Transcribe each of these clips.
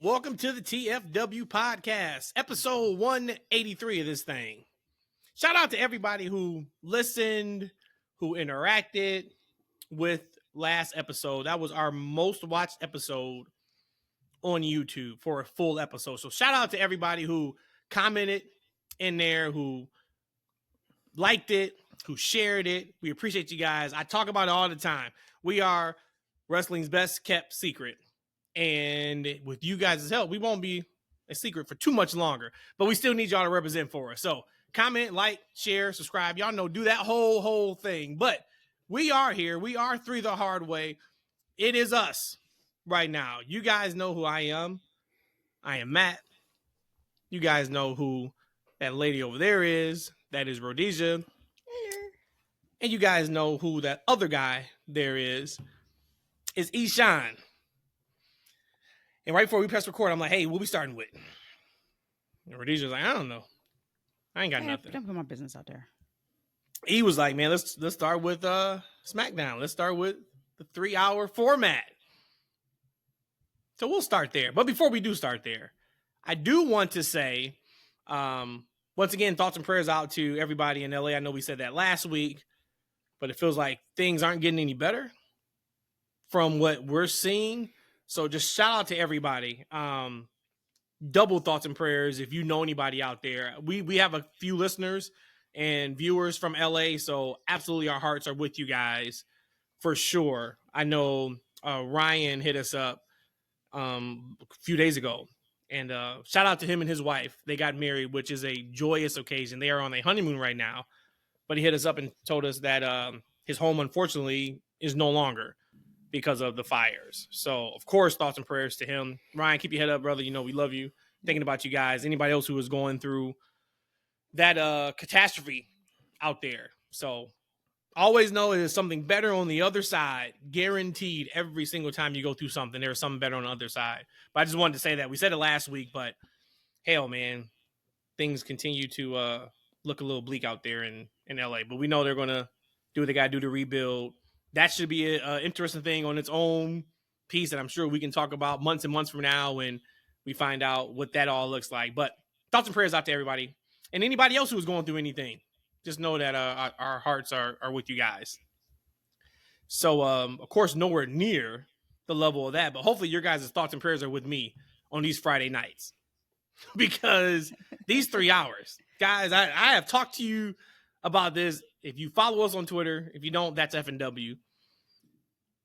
Welcome to the TFW podcast, episode 183 of this thing. Shout out to everybody who listened, who interacted with last episode. That was our most watched episode on YouTube for a full episode. So shout out to everybody who commented in there, who liked it, who shared it. We appreciate you guys. I talk about it all the time. We are wrestling's best kept secret. And with you guys' help, we won't be a secret for too much longer. But we still need y'all to represent for us. So comment, like, share, subscribe. Y'all know, do that whole thing. But we are here. We are Three the Hard Way. It is us right now. You guys know who I am. I am Matt. You guys know who that lady over there is. That is Rhodesia. And you guys know who that other guy there is Eshaun. And right before we press record, I'm like, hey, what we starting with? And Rhodesia's like, I don't know. I ain't got nothing. Don't put my business out there. He was like, man, let's start with SmackDown. Let's start with the 3-hour format. So we'll start there. But before we do start there, I do want to say, once again, thoughts and prayers out to everybody in LA. I know we said that last week, but it feels like things aren't getting any better from what we're seeing. So just shout out to everybody. Double thoughts and prayers if you know anybody out there. We have a few listeners and viewers from LA, so absolutely our hearts are with you guys for sure. I know Ryan hit us up a few days ago, and shout out to him and his wife. They got married, which is a joyous occasion. They are on a honeymoon right now, but he hit us up and told us that his home, unfortunately, is no longer because of the fires. So, of course, thoughts and prayers to him. Ryan, keep your head up, brother. You know we love you. Thinking about you guys. Anybody else who is going through that catastrophe out there. So, always know there's something better on the other side. Guaranteed every single time you go through something, there's something better on the other side. But I just wanted to say that. We said it last week, but hell, man, things continue to look a little bleak out there in LA. But we know they're going to do what they got to do to rebuild. That should be an interesting thing on its own piece that I'm sure we can talk about months and months from now when we find out what that all looks like. But thoughts and prayers out to everybody. And anybody else who is going through anything, just know that our hearts are with you guys. So, of course, nowhere near the level of that. But hopefully your guys' thoughts and prayers are with me on these Friday nights. Because these 3 hours, guys, I have talked to you about this. If you follow us on Twitter, if you don't, that's F&W.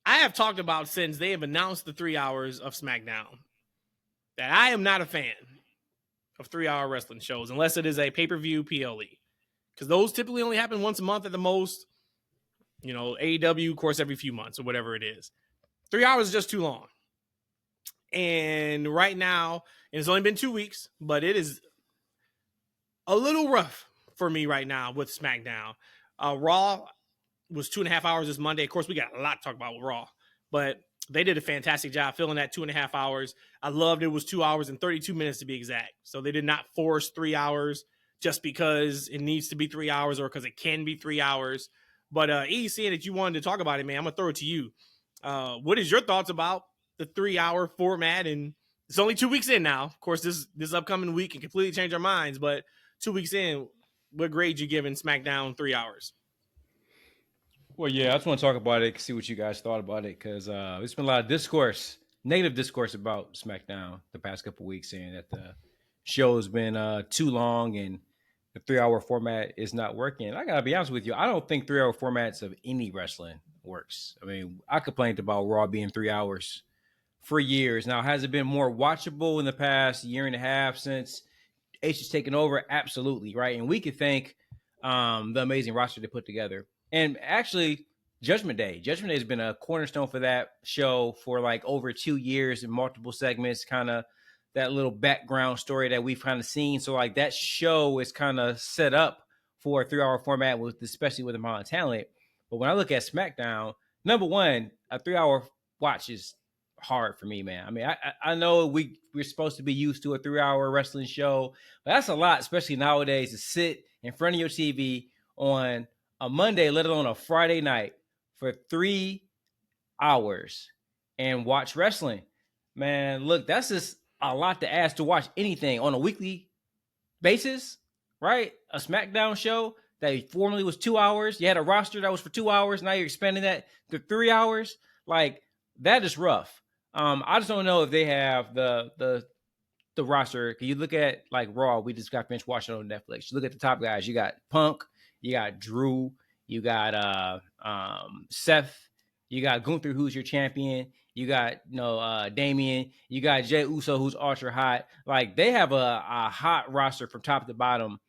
I have talked about since they have announced the 3 hours of SmackDown that I am not a fan of 3-hour wrestling shows unless it is a pay-per-view PLE. Because those typically only happen once a month at the most. You know, AEW, of course, every few months or whatever it is. 3 hours is just too long. And right now, and it's only been 2 weeks, but it is a little rough for me right now with SmackDown. Raw was 2.5 hours this Monday. Of course, we got a lot to talk about with Raw, but they did a fantastic job filling that 2.5 hours. I loved it. It was 2 hours and 32 minutes to be exact. So they did not force 3 hours just because it needs to be 3 hours or because it can be 3 hours. But seeing that you wanted to talk about it, man, I'm going to throw it to you. What is your thoughts about the 3-hour format? And it's only 2 weeks in now. Of course, this upcoming week can completely change our minds, but 2 weeks in, what grade you giving SmackDown 3 hours? Well, yeah, I just want to talk about it, see what you guys thought about it, because there's been a lot of discourse, negative discourse about SmackDown the past couple of weeks, saying that the show has been too long and the 3-hour format is not working. I got to be honest with you, I don't think 3-hour formats of any wrestling works. I mean, I complained about Raw being 3 hours for years. Now, has it been more watchable in the past year and a half since H has taken over? Absolutely, right? And we could thank the amazing roster they put together. And actually, Judgment Day has been a cornerstone for that show for like over 2 years in multiple segments, kind of that little background story that we've kind of seen. So like that show is kind of set up for a 3-hour format, especially with the amount of talent. But when I look at SmackDown, number one, a 3-hour watch is hard for me, man. I mean, I know we're supposed to be used to a 3-hour wrestling show, but that's a lot, especially nowadays, to sit in front of your TV on a Monday, let alone a Friday night, for 3 hours and watch wrestling. Man, look, that's just a lot to ask to watch anything on a weekly basis, right? A SmackDown show that formerly was 2 hours. You had a roster that was for 2 hours. Now you're expanding that to 3 hours. Like, that is rough. I just don't know if they have the roster. Can you look at like Raw? We just got finished watching on Netflix. You look at the top guys. You got Punk. You got Drew. You got Seth. You got Gunther, who's your champion. You got Damian. You got Jey Uso, who's ultra hot. Like, they have a hot roster from top to bottom.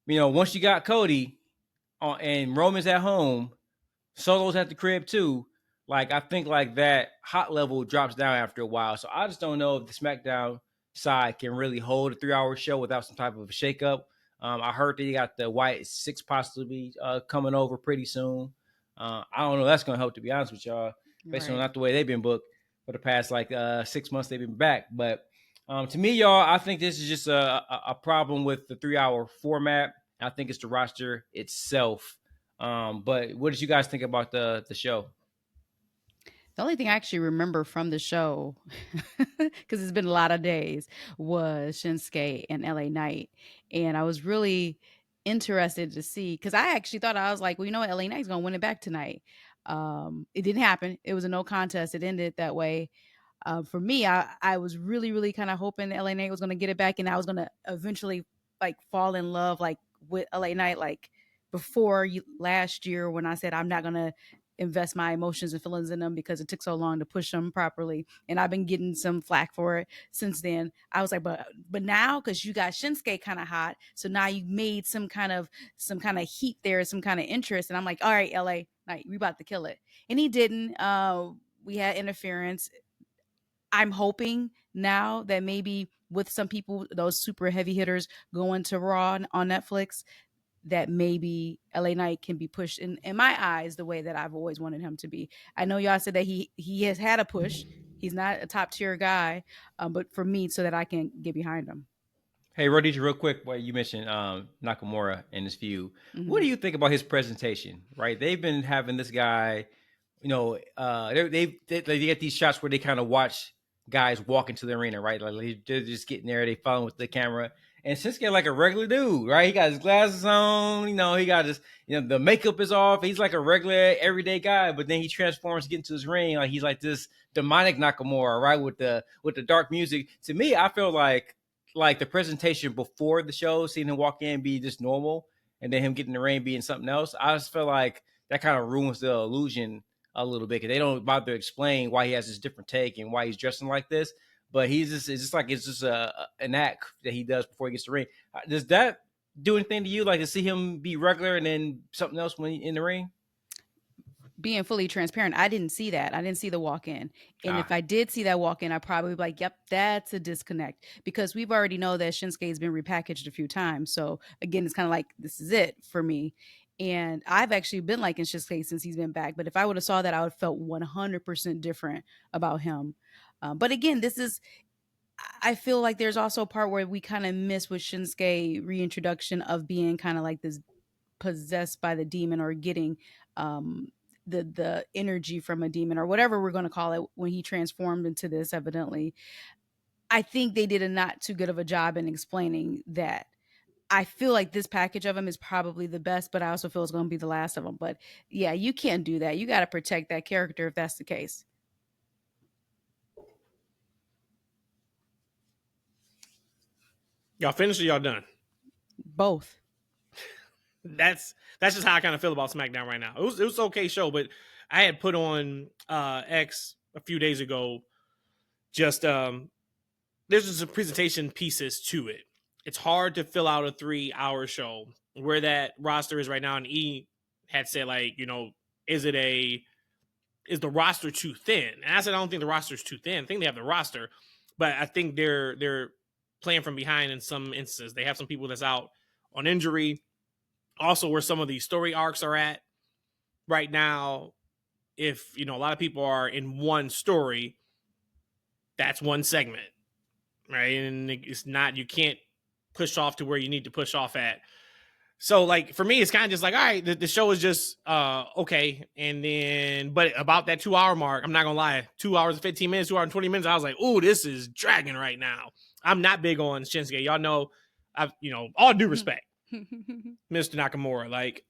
Once you got Cody and Roman's at home, Solo's at the crib too. Like, I think like that hot level drops down after a while. So I just don't know if the SmackDown side can really hold a 3-hour show without some type of a shakeup. I heard that you got the White Six possibly coming over pretty soon. I don't know. That's going to help, to be honest with y'all, based on not the way they've been booked for the past 6 months they've been back. But to me, y'all, I think this is just a problem with the 3-hour format. I think it's the roster itself. But what did you guys think about the show? The only thing I actually remember from the show, because it's been a lot of days, was Shinsuke and LA Knight. And I was really interested to see, because I actually thought, I was like, well, LA Knight's going to win it back tonight. It didn't happen. It was a no contest. It ended that way. For me, I was really, really kind of hoping LA Knight was going to get it back, and I was going to eventually fall in love with LA Knight before last year, when I said I'm not going to invest my emotions and feelings in them because it took so long to push them properly, and I've been getting some flack for it since then. I was like, but now, because you got Shinsuke kind of hot, so now you made some kind of heat there, some kind of interest, and I'm like, all right, LA Knight, we about to kill it. And he didn't. We had interference. I'm hoping now that maybe with some people, those super heavy hitters going to Raw on Netflix, that maybe LA Knight can be pushed in my eyes the way that I've always wanted him to be. I know y'all said that he has had a push. He's not a top tier guy, but for me, so that I can get behind him. Hey, Rhodesia, real quick, you mentioned Nakamura and his feud. Mm-hmm. What do you think about his presentation? Right, they've been having this guy. They get these shots where they kind of watch guys walk into the arena, right? Like, they're just getting there, they follow with the camera. And Shinsuke like a regular dude, right? He got his glasses on, he got his, the makeup is off. He's like a regular, everyday guy, but then he transforms, get into his ring, like he's like this demonic Nakamura, right? With the dark music. To me, I feel like the presentation before the show, seeing him walk in, be just normal, and then him getting in the ring being something else. I just feel like that kind of ruins the illusion a little bit, because they don't bother to explain why he has this different take and why he's dressing like this. But it's just an act that he does before he gets to the ring. Does that do anything to you, like to see him be regular and then something else when he's in the ring? Being fully transparent, I didn't see that. I didn't see the walk-in. And if I did see that walk-in, I'd probably be like, yep, that's a disconnect. Because we've already know that Shinsuke has been repackaged a few times. So again, it's kind of like, this is it for me. And I've actually been liking Shinsuke since he's been back. But if I would have saw that, I would have felt 100% different about him. But again, I feel like there's also a part where we kind of miss with Shinsuke reintroduction of being kind of like this possessed by the demon, or getting the energy from a demon, or whatever we're going to call it, when he transformed into this, evidently. I think they did a not too good of a job in explaining that. I feel like this package of him is probably the best, but I also feel it's going to be the last of them. But yeah, you can't do that. You got to protect that character if that's the case. Y'all finished or y'all done? Both. That's just how I kind of feel about SmackDown right now. It was an okay show, but I had put on X a few days ago. Just there's just some presentation pieces to it. It's hard to fill out a 3-hour show where that roster is right now. And E had said, is the roster too thin? And I said, I don't think the roster is too thin. I think they have the roster, but I think they're playing from behind in some instances. They have some people that's out on injury. Also, where some of these story arcs are at right now, if a lot of people are in one story, that's one segment, right? And it's not, you can't push off to where you need to push off at. So like for me, it's kind of just like, all right, the show is just okay. And then, but about that 2 hour mark, I'm not gonna lie, 2 hours and 15 minutes, 2 hours and 20 minutes, I was like, oh, this is dragging right now. I'm not big on Shinsuke. Y'all know, all due respect, Mr. Nakamura, like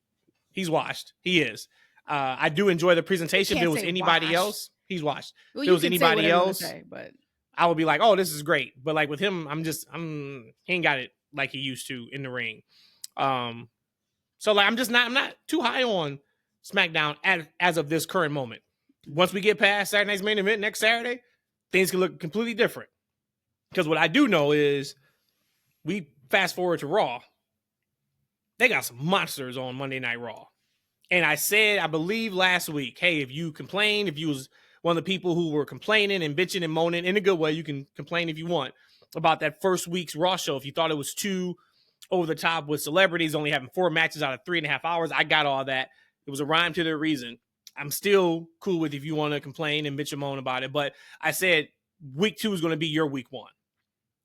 he's washed. He is. I do enjoy the presentation. If it was anybody else, he's washed. Well, if it was anybody else, but I would be like, oh, this is great. But like with him, he ain't got it like he used to in the ring. So like I'm not too high on SmackDown as of this current moment. Once we get past Saturday night's main event next Saturday, things can look completely different. Because what I do know is we fast forward to Raw. They got some monsters on Monday Night Raw. And I said, I believe last week, hey, if you complain, if you was one of the people who were complaining and bitching and moaning in a good way, you can complain if you want about that first week's Raw show. If you thought it was too over the top with celebrities only having 4 matches out of 3.5 hours, I got all that. It was a rhyme to their reason. I'm still cool with if you want to complain and bitch and moan about it. But I said week 2 is going to be your week 1.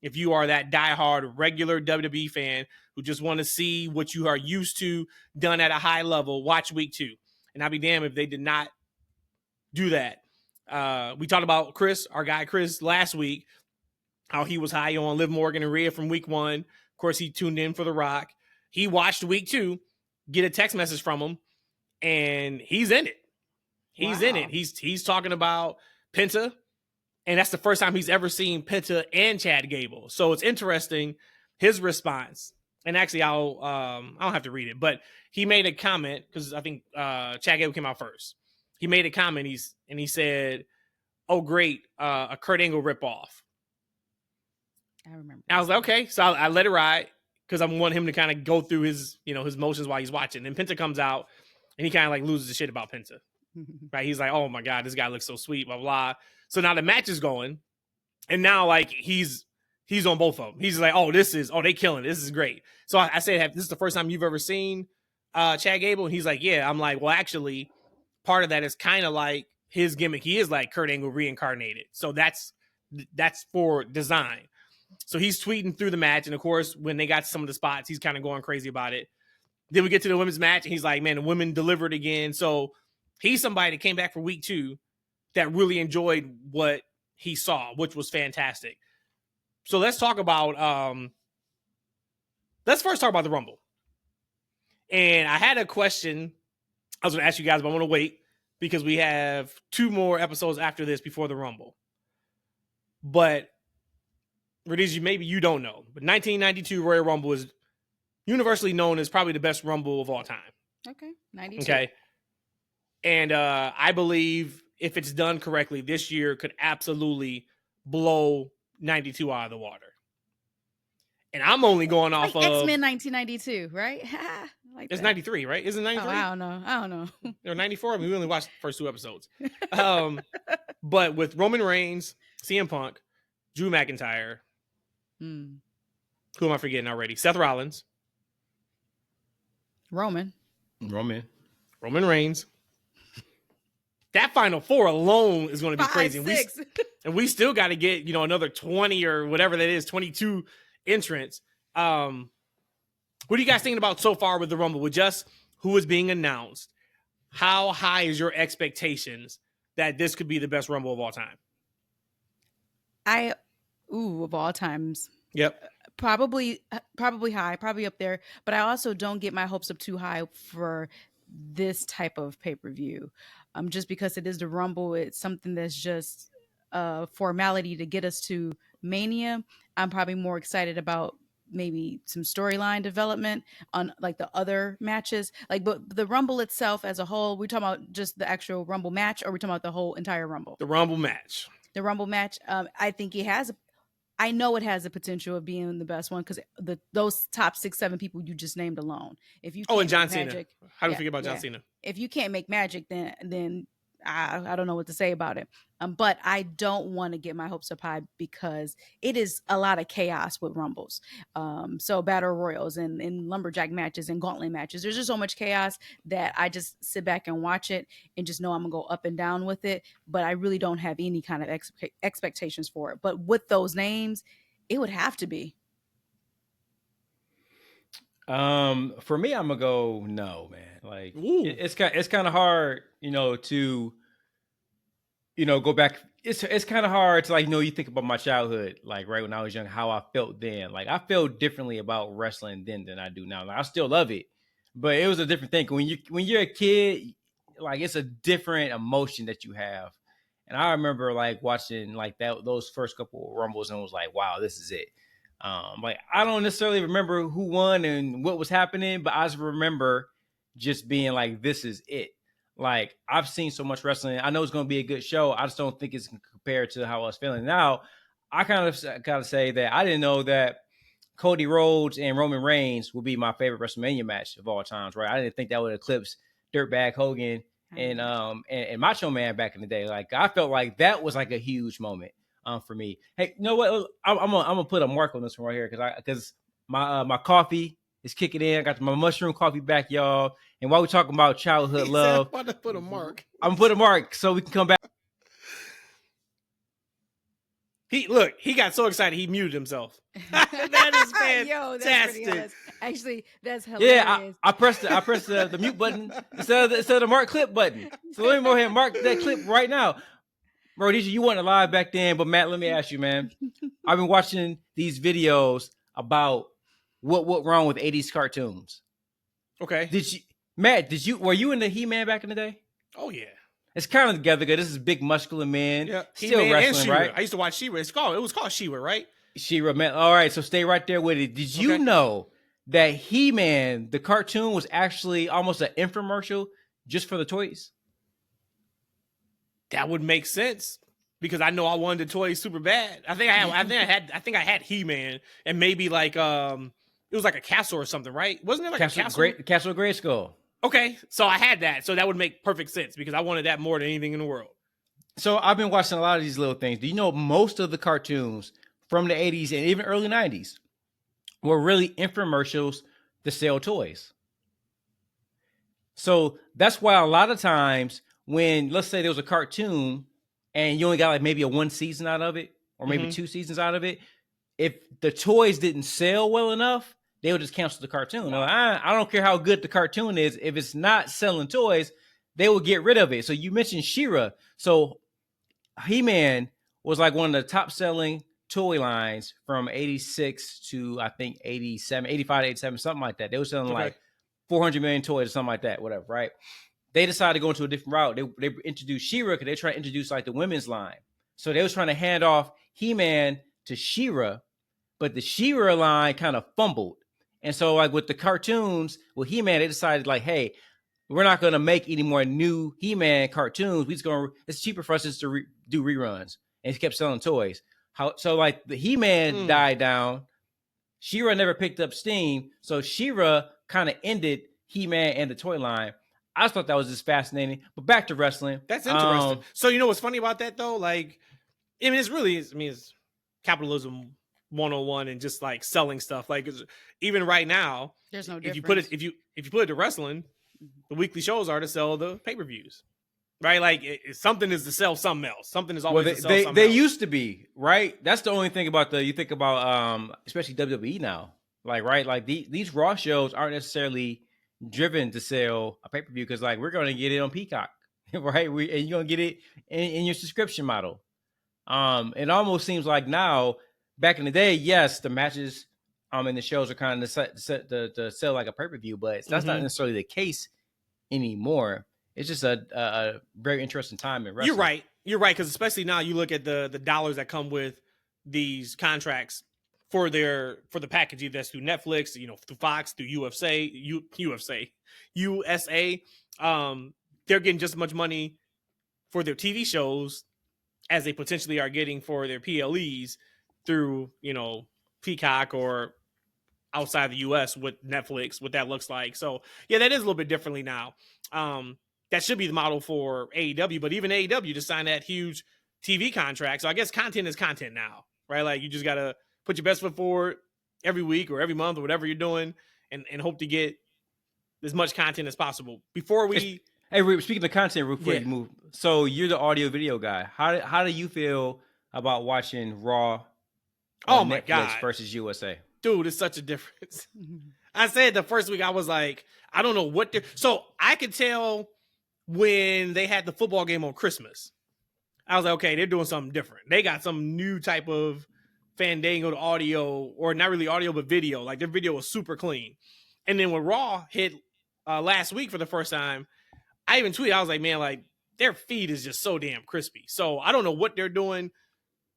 If you are that diehard regular WWE fan who just want to see what you are used to done at a high level, watch week 2. And I'll be damned if they did not do that. We talked about Chris, our guy Chris, last week, how he was high on Liv Morgan and Rhea from week 1. Of course, he tuned in for The Rock. He watched week 2, get a text message from him, and he's in it. He's in it. He's talking about Penta. And that's the first time he's ever seen Penta and Chad Gable. So it's interesting, his response. And actually, I don't have to read it, but he made a comment because I think Chad Gable came out first. He made a comment. He said, "Oh, great, a Kurt Angle ripoff." I remember. I was like, okay, so I let it ride because I want him to kind of go through his motions while he's watching. And Penta comes out and he kind of like loses the shit about Penta. Right? He's like, "Oh my God, this guy looks so sweet." Blah blah. So now the match is going, and now like he's on both of them. He's like, "Oh, they killing it. This is great." So I said, "This is the first time you've ever seen Chad Gable?" And he's like, "Yeah." I'm like, "Well, actually, part of that is kind of like his gimmick. He is like Kurt Angle reincarnated. So that's for design." So he's tweeting through the match, and of course, when they got some of the spots, he's kind of going crazy about it. Then we get to the women's match, and he's like, "Man, the women delivered again." So he's somebody that came back for week 2 that really enjoyed what he saw, which was fantastic. So let's talk about let's first talk about the Rumble. And I had a question I was going to ask you guys, but I'm going to wait because we have 2 more episodes after this before the Rumble. But Rhodesia, maybe you don't know, but 1992 Royal Rumble is universally known as probably the best Rumble of all time. Okay, 92. Okay. And I believe if it's done correctly, this year could absolutely blow 92 out of the water. And I'm only going off like of X-Men 1992, right? Like it's that. 93, right? Isn't it 93? Oh, I don't know. Or 94? I mean, we only watched the first 2 episodes. But with Roman Reigns, CM Punk, Drew McIntyre, who am I forgetting already? Seth Rollins. Roman Reigns. That Final 4 alone is going to be crazy. And we still got to get, another 20 or whatever that is, 22 entrants. What are you guys thinking about so far with the Rumble? With just who is being announced, how high is your expectations that this could be the best Rumble of all time? Of all times. Yep. Probably high, probably up there. But I also don't get my hopes up too high for this type of pay-per-view. Just because it is the Rumble, it's something that's just a formality to get us to Mania. I'm probably more excited about maybe some storyline development on like the other matches. But the Rumble itself as a whole, we're talking about just the actual Rumble match, or we're talking about the whole entire Rumble? The Rumble match. The Rumble match. I think I know it has the potential of being the best one because those top 6, 7 people you just named alone. If you and John Cena. How do you forget about John Cena? If you can't make magic, then I don't know what to say about it. But I don't want to get my hopes up high because it is a lot of chaos with Rumbles. So battle royals and lumberjack matches and gauntlet matches. There's just so much chaos that I just sit back and watch it and just know I'm gonna go up and down with it. But I really don't have any kind of expectations for it. But with those names, it would have to be. For me, I'm gonna go no, man. Like Ooh. it's kind of hard, to go back. It's kind of hard to, like, you think about my childhood, like right when I was young, how I felt then. Like I felt differently about wrestling then than I do now. Like, I still love it, but it was a different thing. When you're a kid, like it's a different emotion that you have. And I remember like watching like those first couple of rumbles and was like, wow, this is it. Like I don't necessarily remember who won and what was happening, but I just remember just being like, this is it. Like I've seen so much wrestling. I know it's going to be a good show. I just don't think it's compared to how I was feeling. Now, I kind of gotta say that I didn't know that Cody Rhodes and Roman Reigns would be my favorite WrestleMania match of all times. Right? I didn't think that would eclipse Dirtbag Hogan and Macho Man back in the day. Like I felt like that was like a huge moment for me. Hey, you know what? I'm gonna put a mark on this one right here because my coffee is kicking in. I got my mushroom coffee back, y'all. And while we're talking about childhood love, I'm about to put a mark. I'm gonna put a mark so we can come back. He got so excited he muted himself. That is fantastic. Yo, that's pretty hilarious. Actually, that's hilarious. Yeah, I pressed the mute button instead of the mark clip button. So let me go ahead and mark that clip right now. Rhodesia, you weren't alive back then, but Matt, let me ask you, man. I've been watching these videos about what wrong with 80s cartoons. Okay. Were you into He-Man back in the day? Oh yeah. It's kind of together good. This is big muscular man. Yeah. Still He-Man wrestling, and right? I used to watch She-Ra. It was called She-Ra, right? She-Ra, man. All right, so stay right there with it. Did you know that He-Man, the cartoon, was actually almost an infomercial just for the toys? That would make sense because I know I wanted the toys super bad. I think I had He-Man and maybe like it was like a castle or something, right? Wasn't it like a castle? Castle Grayskull. Okay, so I had that, so that would make perfect sense because I wanted that more than anything in the world. So I've been watching a lot of these little things. Do you know most of the cartoons from the 80s and even early 90s were really infomercials to sell toys? So that's why a lot of times when, let's say there was a cartoon and you only got like maybe a one season out of it or maybe 2 seasons out of it, if the toys didn't sell well enough, they would just cancel the cartoon. Like, I don't care how good the cartoon is. If it's not selling toys, they will get rid of it. So you mentioned She-Ra. So He-Man was like one of the top selling toy lines from 86 to I think 87, 85 to 87, something like that. They were selling like 400 million toys or something like that, whatever, right? They decided to go into a different route. They introduced She-Ra because they tried to introduce like the women's line. So they was trying to hand off He-Man to She-Ra, but the She-Ra line kind of fumbled. And so like with the cartoons, with He-Man, they decided like, hey, we're not going to make any more new He-Man cartoons. It's cheaper for us just to do reruns. And he kept selling toys. So like the He-Man died down. She-Ra never picked up steam. So She-Ra kind of ended He-Man and the toy line. I just thought that was just fascinating. But back to wrestling. That's interesting. So you know what's funny about that though? Like, it's capitalism 101 and just like selling stuff. Like even right now, there's no if difference. you put it to wrestling, the weekly shows are to sell the pay-per-views. Right? Like something is to sell something else. Something is always to sell something they else. used to be, right? That's the only thing about you think about especially WWE now. Like, right? Like these Raw shows aren't necessarily driven to sell a pay-per-view because like we're gonna get it on Peacock, right? And you're gonna get it in your subscription model. It almost seems like now, back in the day, yes, the matches and the shows are kind of set to sell like a pay-per-view, but that's not necessarily the case anymore. It's just a very interesting time in wrestling. You're right, because especially now you look at the dollars that come with these contracts for the package, either that's through Netflix, through Fox, through USA. They're getting just as much money for their TV shows as they potentially are getting for their PLEs through, Peacock or outside the US with Netflix, what that looks like. So yeah, that is a little bit differently now. That should be the model for AEW, but even AEW just signed that huge TV contract. So I guess content is content now, right? Like you just got to put your best foot forward every week or every month or whatever you're doing and hope to get as much content as possible before we... Hey, speaking of content, real quick, move. So you're the audio video guy. How do you feel about watching Raw on Netflix versus USA? Dude, it's such a difference. I said the first week I was like, I don't know what they're. So I could tell when they had the football game on Christmas. I was like, okay, they're doing something different. They got some new type of fandango to audio, or not really audio, but video. Like their video was super clean. And then when Raw hit last week for the first time, I even tweeted, I was like, man, like their feed is just so damn crispy. So I don't know what they're doing.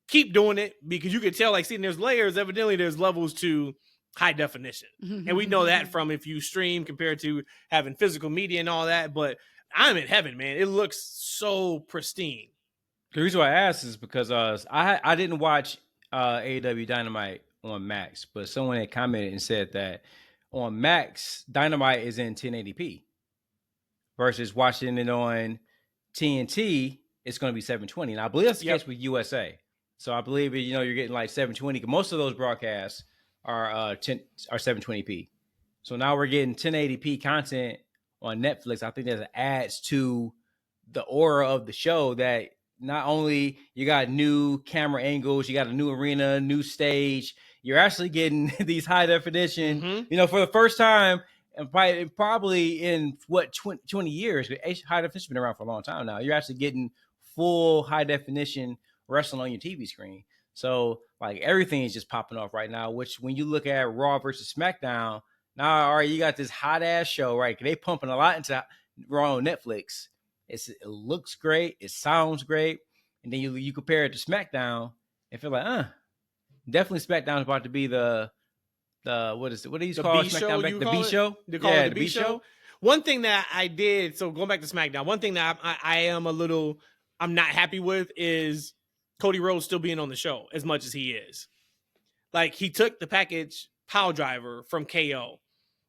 Keep doing it, because you can tell, like, seeing there's layers. Evidently, there's levels to high definition. And we know that from if you stream compared to having physical media and all that. But I'm in heaven, man. It looks so pristine. The reason why I asked is because I didn't watch AEW Dynamite on Max, but someone had commented and said that on Max, Dynamite is in 1080p versus watching it on TNT, it's going to be 720. And I believe that's the case with USA. So I believe, you're getting like 720. Most of those broadcasts are 720p. So now we're getting 1080p content on Netflix. I think that adds to the aura of the show, that not only you got new camera angles, you got a new arena, new stage, you're actually getting these high definition, for the first time, and probably in 20 years, high definition been around for a long time now. You're actually getting full high definition wrestling on your TV screen. So like everything is just popping off right now, which when you look at Raw versus SmackDown, now, all right, you got this hot ass show, right? They pumping a lot into Raw on Netflix. It looks great. It sounds great. And then you compare it to SmackDown and feel like, definitely SmackDown is about to be the what is it? What do you call SmackDown back? The B show? They call it the B show. One thing that I did, so going back to SmackDown, one thing that I'm not happy with is Cody Rhodes still being on the show as much as he is. Like, he took the package power driver from KO.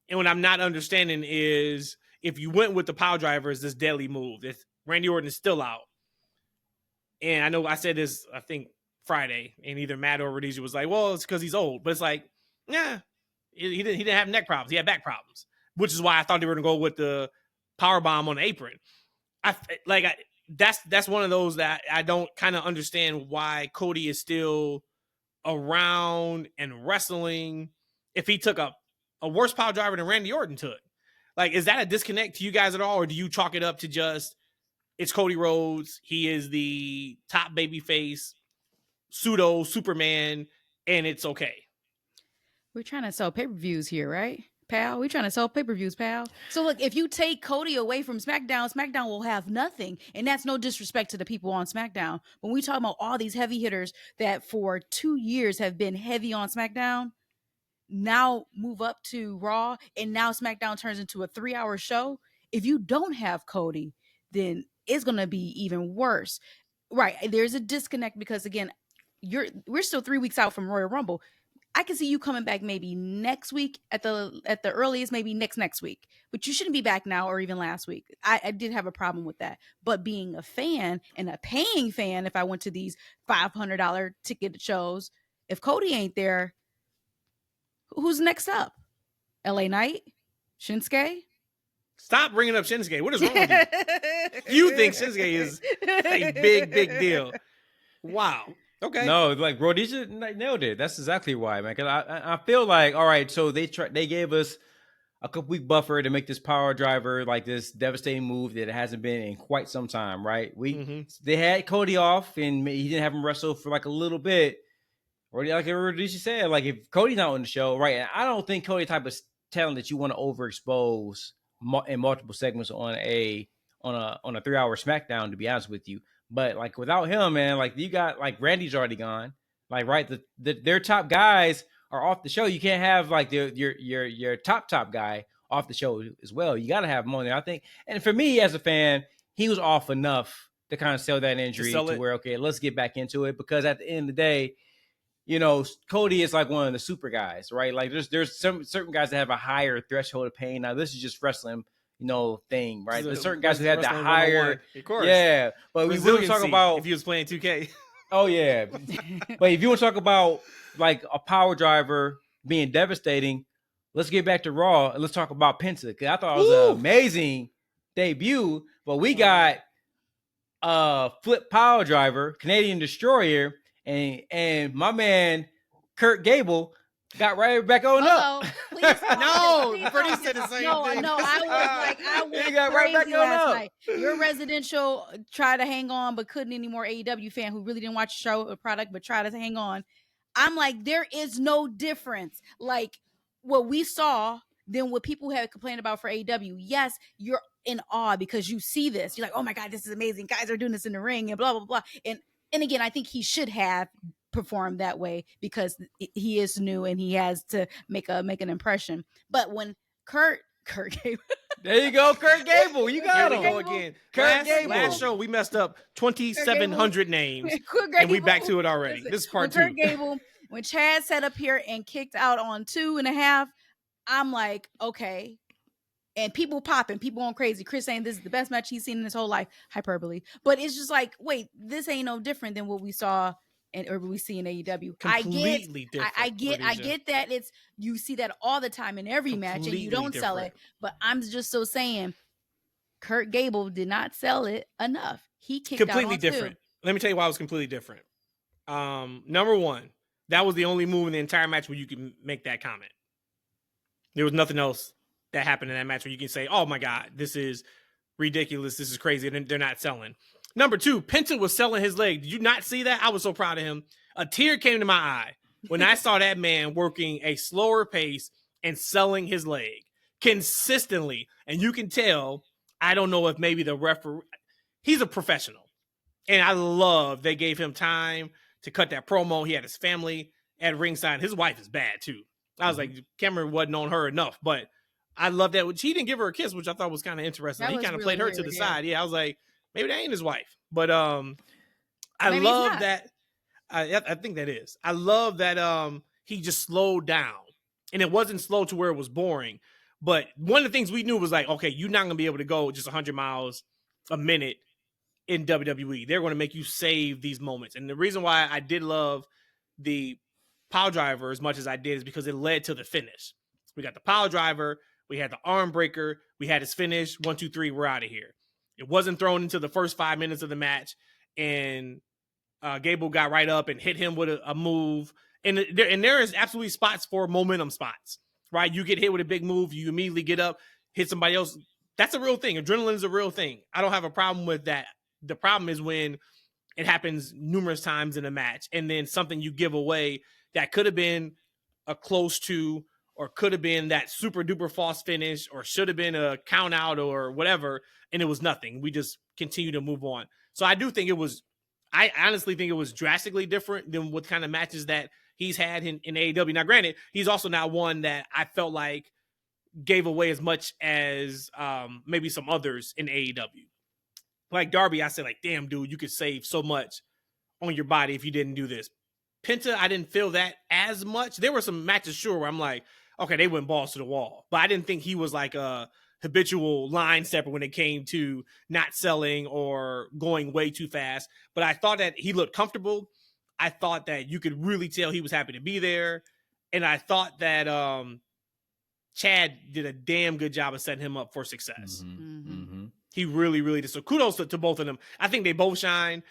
And what I'm not understanding is, if you went with the power driver as this deadly move, if Randy Orton is still out. And I know I said this, I think Friday, and either Matt or Rhodesia was like, well, it's because he's old. But it's like, yeah, he didn't have neck problems. He had back problems, which is why I thought they were going to go with the power bomb on the apron. That's one of those that I don't kind of understand why Cody is still around and wrestling if he took a worse power driver than Randy Orton took. Like, is that a disconnect to you guys at all, or do you chalk it up to just it's Cody Rhodes, he is the top babyface, pseudo Superman, and it's okay? We're trying to sell pay-per-views here, right, pal? We're trying to sell pay-per-views, pal. So look, if you take Cody away from SmackDown, SmackDown will have nothing. And that's no disrespect to the people on SmackDown. When we talk about all these heavy hitters that for 2 years have been heavy on SmackDown, now move up to Raw, and now SmackDown turns into a 3-hour show. If you don't have Cody, then it's going to be even worse. Right. There's a disconnect because, again, we're still 3 weeks out from Royal Rumble. I can see you coming back maybe next week at the earliest, maybe next week, but you shouldn't be back now or even last week. I did have a problem with that, but being a fan and a paying fan, if I went to these $500 ticket shows, if Cody ain't there, who's next up? LA Knight? Shinsuke? Stop bringing up Shinsuke. What is wrong with you? You think Shinsuke is a big, big deal. Wow. Okay. No, like Rhodesia nailed it. That's exactly why, man. Because I feel like, all right, so they gave us a couple week buffer to make this power driver like this devastating move that it hasn't been in quite some time, right? They had Cody off, and he didn't have him wrestle for like a little bit. Or like Rhodesia said, like if Cody's not on the show, right? And I don't think Cody type of talent that you want to overexpose in multiple segments on a 3-hour SmackDown, to be honest with you. But like without him, man, like you got like Randy's already gone, like right. Their top guys are off the show. You can't have like your top guy off the show as well. You got to have him on there, I think. And for me as a fan, he was off enough to kind of sell that injury to where, okay, let's get back into it, because at the end of the day, Cody is like one of the super guys, right? Like there's some certain guys that have a higher threshold of pain. Now this is just wrestling, thing, right? There's certain guys who had the higher, of course. Yeah. But we will talk about if he was playing 2K. Oh yeah. But if you want to talk about like a power driver being devastating, let's get back to Raw and let's talk about Penta, because I thought it was an amazing debut. But we got flip power driver, Canadian Destroyer, and my man Kurt Gable Got right back on up. Hello, please. No, please Freddie don't- said the same no, thing. no, I He went got right crazy back on last up. night. Your residential tried to hang on, but couldn't anymore. AEW fan who really didn't watch the show or product, but tried to hang on. I'm like, there is no difference. Like what we saw than what people have complained about for AEW. Yes, you're in awe because you see this. You're like, oh my God, this is amazing. Guys are doing this in the ring and blah, blah, blah. And again, I think he should have performed that way because he is new and he has to make an impression. But when Kurt Gable, There you go, Kurt Gable. You Here got we him. go again. Kurt Gable. Last show we messed up 2,700 names, and we back to it already. Listen, This is part when 2. Kurt Gable, when Chad sat up here and kicked out on 2.5, I'm like, okay. And people popping, people going crazy. Chris saying this is the best match he's seen in his whole life. Hyperbole. But it's just like, wait, this ain't no different than what we saw or we see in AEW. Completely different. I get that it's you see that all the time in every match and you don't sell it. But I'm just so saying, Kurt Gable did not sell it enough. He kicked Completely out on different. 2. Let me tell you why it was completely different. Number one, that was the only move in the entire match where you can make that comment. There was nothing else that happened in that match where you can say, oh my God, this is ridiculous. This is crazy. They're not selling. Number two, Penta was selling his leg. Did you not see that? I was so proud of him. A tear came to my eye when I saw that man working a slower pace and selling his leg consistently. And you can tell, I don't know if maybe the referee, he's a professional. And I love they gave him time to cut that promo. He had his family at ringside. His wife is bad too. I was like, Cameron wasn't on her enough, but I love that. He didn't give her a kiss, which I thought was kind of interesting. He kind of played her to the side. Yeah, I was like, maybe that ain't his wife. But I love that. I think that is. I love that he just slowed down. And it wasn't slow to where it was boring. But one of the things we knew was like, okay, you're not going to be able to go just 100 miles a minute in WWE. They're going to make you save these moments. And the reason why I did love the pile driver as much as I did is because it led to the finish. We got the pile driver. We had the arm breaker. We had his finish. 1, 2, 3. We're out of here. It wasn't thrown into the first 5 minutes of the match. And Gable got right up and hit him with a move. And there is absolutely spots for momentum spots, right? You get hit with a big move. You immediately get up, hit somebody else. That's a real thing. Adrenaline is a real thing. I don't have a problem with that. The problem is when it happens numerous times in a match and then something you give away that could have been a close to or could have been that super duper false finish or should have been a count out or whatever, and it was nothing. We just continue to move on. So I honestly think it was drastically different than what kind of matches that he's had in AEW. Now, granted, he's also not one that I felt like gave away as much as maybe some others in AEW. Like Darby, I said, like, damn, dude, you could save so much on your body if you didn't do this. Penta, I didn't feel that as much. There were some matches, sure, where I'm like, okay, they went balls to the wall. But I didn't think he was like a habitual line stepper when it came to not selling or going way too fast. But I thought that he looked comfortable. I thought that you could really tell he was happy to be there. And I thought that Chad did a damn good job of setting him up for success. Mm-hmm. Mm-hmm. He really, really did. So kudos to both of them. I think they both shine.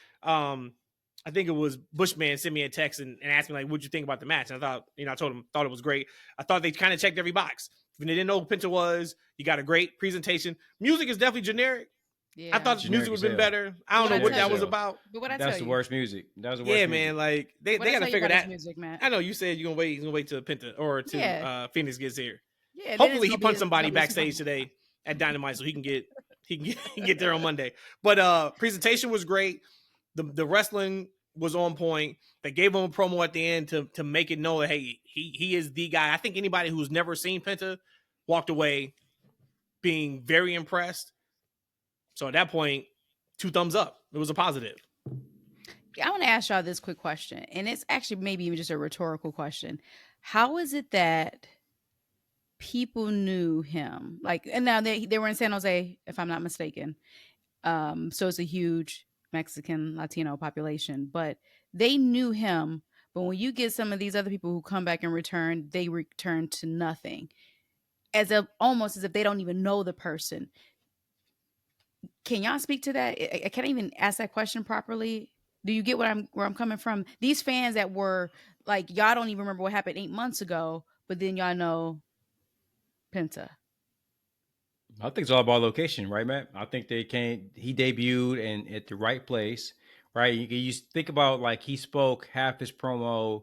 I think it was Bushman sent me a text and asked me, like, what'd you think about the match? And I thought, I told him, thought it was great. I thought they kind of checked every box. When they didn't know who Penta was, you got a great presentation. Music is definitely generic. Yeah. I thought the music would have been better. I don't know what that was about. But what That's the worst music. That was the worst music. music. Man, like they got to figure that. Music, I know you said you're gonna wait till Penta or till Phoenix gets here. Yeah, hopefully he punched somebody backstage today at Dynamite so he can get there on Monday. But presentation was great. The wrestling was on point. They gave him a promo at the end to make it know that, hey, he is the guy. I think anybody who's never seen Penta walked away being very impressed. So at that point, 2 thumbs up. It was a positive. I want to ask y'all this quick question, and it's actually maybe even just a rhetorical question. How is it that people knew him? Like, and now they were in San Jose, if I'm not mistaken. So it's a huge Mexican Latino population, but they knew him. But when you get some of these other people who come back and return, they return to nothing, almost as if they don't even know the person. Can y'all speak to that? I can't even ask that question properly. Do you get where I'm coming from? These fans that were like y'all don't even remember what happened 8 months ago, but then y'all know Penta. I think it's all about location, right, Matt? I think he debuted and at the right place, right? You think about like he spoke half his promo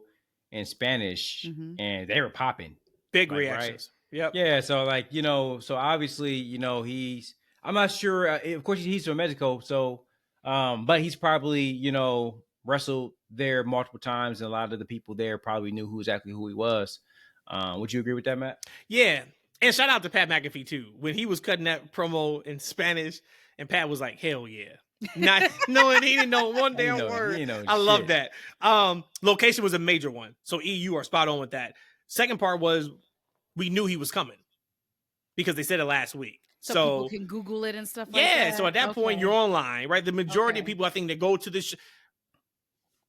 in Spanish Mm-hmm. and they were popping. Big Like, right? reactions. Yep. Yeah. So like, so obviously, I'm not sure. Of course, he's from Mexico. So, but he's probably, wrestled there multiple times. And a lot of the people there probably knew exactly who he was. Would you agree with that, Matt? Yeah. And shout out to Pat McAfee too. When he was cutting that promo in Spanish, and Pat was like, "Hell yeah." Not knowing he didn't know one damn word. I love that. Location was a major one. So you are spot on with that. Second part was we knew he was coming because they said it last week. So people can Google it and stuff like that. Yeah. So at that point, you're online, right? The majority of Okay. people, I think, that go to this.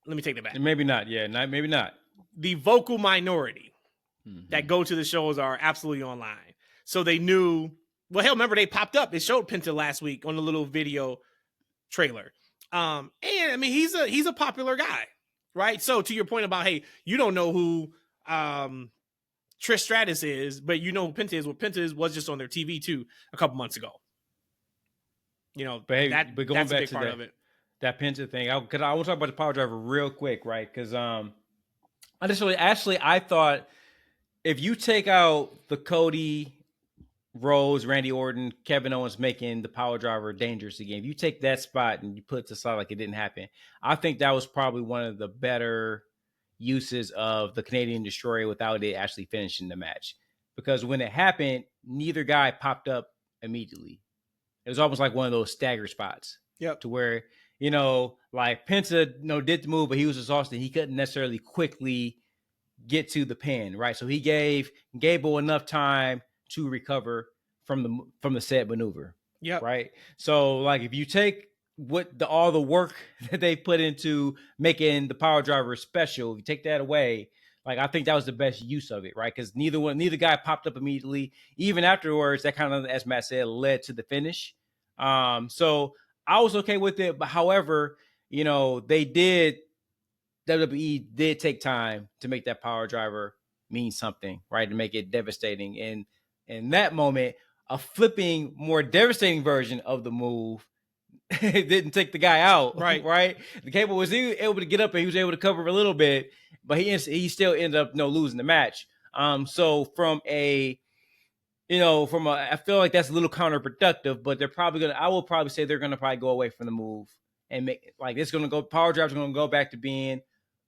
Let me take that back. Maybe not. Yeah. Maybe not. The vocal minority that go to the shows are absolutely online. So they knew. Well, hell, remember they popped up. They showed Penta last week on the little video trailer. And I mean, he's a popular guy, right? So to your point about, hey, you don't know who Trish Stratus is, but you know who Penta is. What Penta is was just on their TV too a couple months ago. But hey, but going that's back a big to part of it. That Penta thing, I want to talk about the power driver real quick, right? Because I thought if you take out the Cody, Rose, Randy Orton, Kevin Owens making the power driver dangerous again, if you take that spot and you put it to side like it didn't happen, I think that was probably one of the better uses of the Canadian Destroyer without it actually finishing the match. Because when it happened, neither guy popped up immediately. It was almost like one of those stagger spots. Yep. To where, like Penta, did the move, but he was exhausted. He couldn't necessarily quickly get to the pin, right? So he gave Gable enough time to recover from the said maneuver. Yeah. Right. So like if you take all the work that they put into making the power driver special, if you take that away, like I think that was the best use of it, right? Because neither guy popped up immediately. Even afterwards, that kind of, as Matt said, led to the finish. So I was okay with it, but however, WWE did take time to make that power driver mean something, right? To make it devastating. And in that moment, a flipping, more devastating version of the move didn't take the guy out, right? The Cable was able to get up and he was able to cover a little bit, but he still ended up losing the match. So I feel like that's a little counterproductive, but I will probably say they're gonna probably go away from the move and make like it's gonna go. Power drive's gonna go back to being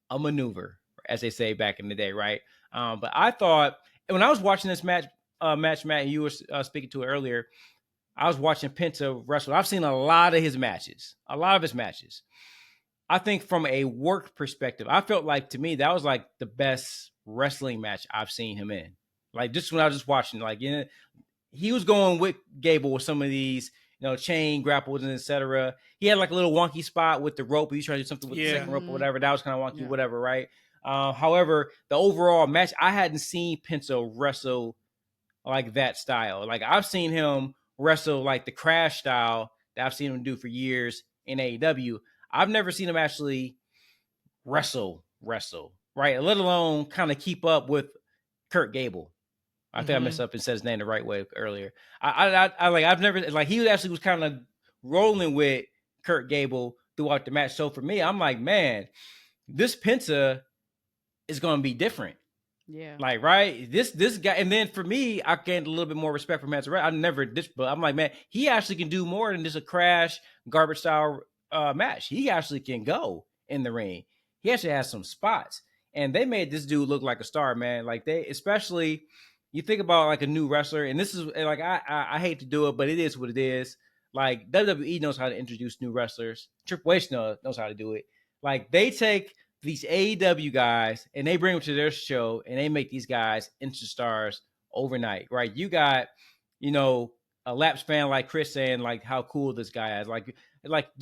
a maneuver, as they say back in the day, right? But I thought when I was watching this match, Matt, and you were speaking to it earlier, I was watching Penta wrestle. I've seen a lot of his matches. I think from a work perspective, I felt like to me that was like the best wrestling match I've seen him in. Like just when I was just watching, like he was going with Gable with some of these, chain grapples and etc. He had like a little wonky spot with the rope. He was trying to do something with the second rope or whatever. That was kind of wonky, whatever, right? However, the overall match, I hadn't seen Penta wrestle like that style. Like I've seen him wrestle like the Crash style that I've seen him do for years in AEW. I've never seen him actually wrestle, right? Let alone kind of keep up with Kurt Gable. I think I messed up and said his name the right way earlier. I've never like he actually was kind of rolling with Kurt Gable throughout the match. So for me, I'm like, man, this Penta is going to be different. Yeah. Like, right. This guy. And then for me, I gained a little bit more respect for Matt. I never this, but I'm like, man, he actually can do more than just a Crash garbage style match. He actually can go in the ring. He actually has some spots. And they made this dude look like a star, man. Like especially you think about like a new wrestler, and this is like I hate to do it, but it is what it is. Like WWE knows how to introduce new wrestlers. Triple H knows how to do it. Like they take these AEW guys and they bring them to their show and they make these guys instant stars overnight, right? You got, a Laps fan like Chris saying like how cool this guy is. Like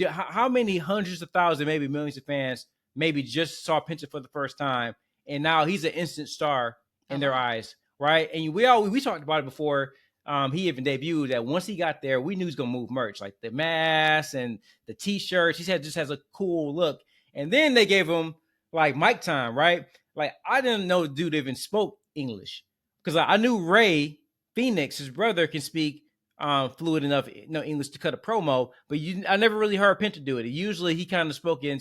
how many hundreds of thousands, maybe millions of fans maybe just saw Penta for the first time and now he's an instant star in their eyes. Right. And we talked about it before. He even debuted that once he got there, we knew he was going to move merch, like the mask and the t-shirts. Just has a cool look. And then they gave him like mic time, right? Like I didn't know the dude even spoke English because I knew Ray Phoenix, his brother, can speak fluid enough, English to cut a promo, but I never really heard Penta do it. Usually he kind of spoke in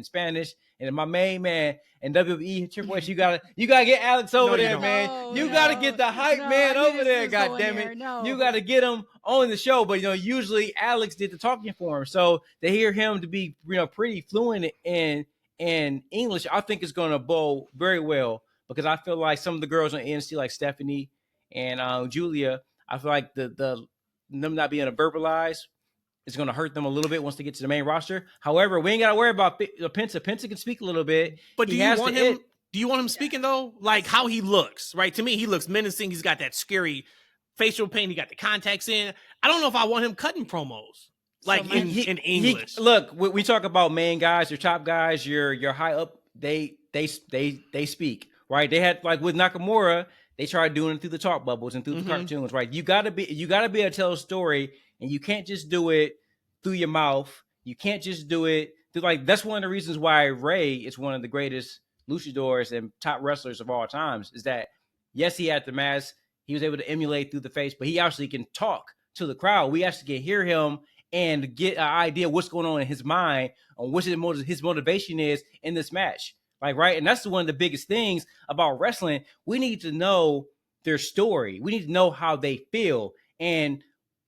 Spanish. And my main man in WWE Triple H, you gotta get Alex over there, don't. man. You gotta get the hype man over there. God damn it, you gotta get him on the show. But usually Alex did the talking for him, so to hear him to be pretty fluent in English, I think is going to bowl very well because I feel like some of the girls on NXT like Stephanie and Julia, I feel like them not being able to verbalize is going to hurt them a little bit once they get to the main roster. However, we ain't got to worry about Penta. Penta can speak a little bit. But do you want him? Do you want him speaking though? Like how he looks, right? To me, he looks menacing. He's got that scary facial paint. He got the contacts in. I don't know if I want him cutting promos like in English. Look, we talk about main guys, your top guys, your high up. They speak, right? They had like with Nakamura. They tried doing it through the talk bubbles and through the cartoons, right? You gotta be able to tell a story, and you can't just do it through your mouth. You can't just do it through, like, that's one of the reasons why Ray is one of the greatest luchadors and top wrestlers of all times. Is that yes, he had the mask, he was able to emulate through the face, but he actually can talk to the crowd. We actually can hear him and get an idea of what's going on in his mind, on what his motivation is in this match. Like, right. And that's one of the biggest things about wrestling. We need to know their story. We need to know how they feel. And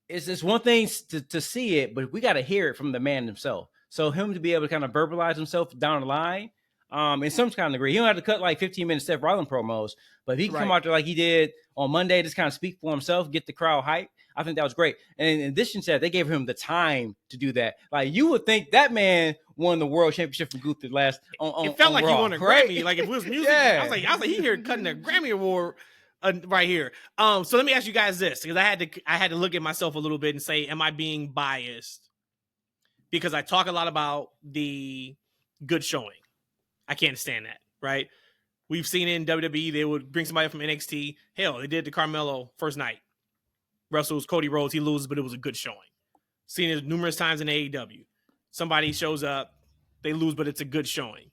it's one thing to see it, but we got to hear it from the man himself. So him to be able to kind of verbalize himself down the line, in some kind of degree, he don't have to cut like 15-minute Seth Rollins promos, but if he can come out there like he did on Monday, just kind of speak for himself, get the crowd hyped, I think that was great. And in addition to that, they gave him the time to do that. Like, you would think that man won the world championship from Gunther last on it felt on like Raw, he won a right? Grammy. Like if it was music, Yeah. I was like he here cutting a Grammy award right here. So let me ask you guys this, because I had to look at myself a little bit and say, am I being biased? Because I talk a lot about the good showing. I can't stand that, right? We've seen it in WWE. They would bring somebody from NXT. Hell, they did to Carmelo first night. Wrestles Cody Rhodes. He loses, but it was a good showing. Seen it numerous times in AEW. Somebody shows up, they lose, but it's a good showing.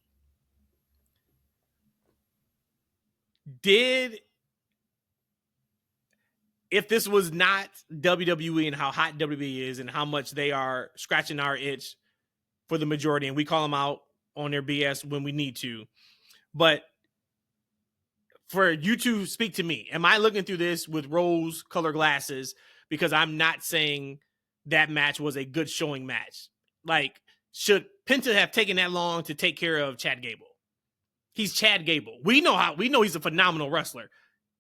If this was not WWE and how hot WWE is and how much they are scratching our itch for the majority, and we call them out on their BS when we need to, but for you to speak to me, am I looking through this with rose-colored glasses because I'm not saying that match was a good showing match? Like, should Penta have taken that long to take care of Chad Gable? He's Chad Gable. We know he's a phenomenal wrestler.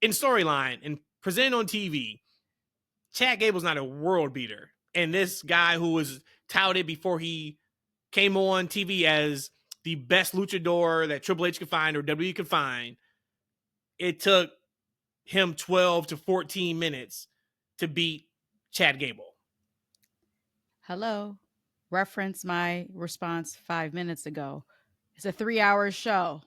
In storyline and presented on TV, Chad Gable's not a world beater. And this guy who was touted before he came on TV as the best luchador that Triple H could find or WWE could find, it took him 12 to 14 minutes to beat Chad Gable. Hello. Reference my response 5 minutes ago. It's a 3-hour show.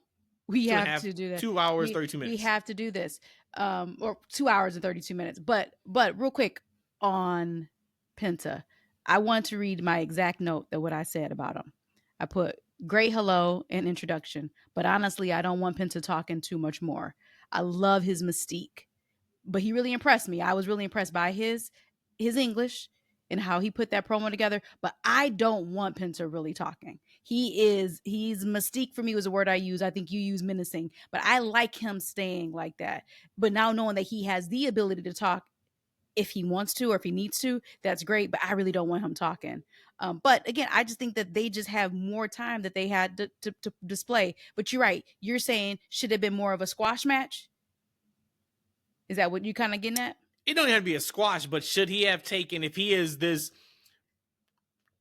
We have to do that. 2 hours, 32 minutes. We have to do this. Or 2 hours and 32 minutes. But real quick on Penta, I want to read my exact note that what I said about him. I put great hello and introduction, but honestly, I don't want Penta talking too much more. I love his mystique, but he really impressed me. I was really impressed by his English and how he put that promo together, but I don't want Penta really talking. He's mystique for me was a word I use. I think you use menacing, but I like him staying like that. But now knowing that he has the ability to talk if he wants to or if he needs to, that's great, but I really don't want him talking. But again, I just think that they just have more time that they had to display. But you're right. You're saying, should it have been more of a squash match? Is that what you kind of getting at? It don't have to be a squash, but should he have taken, if he is this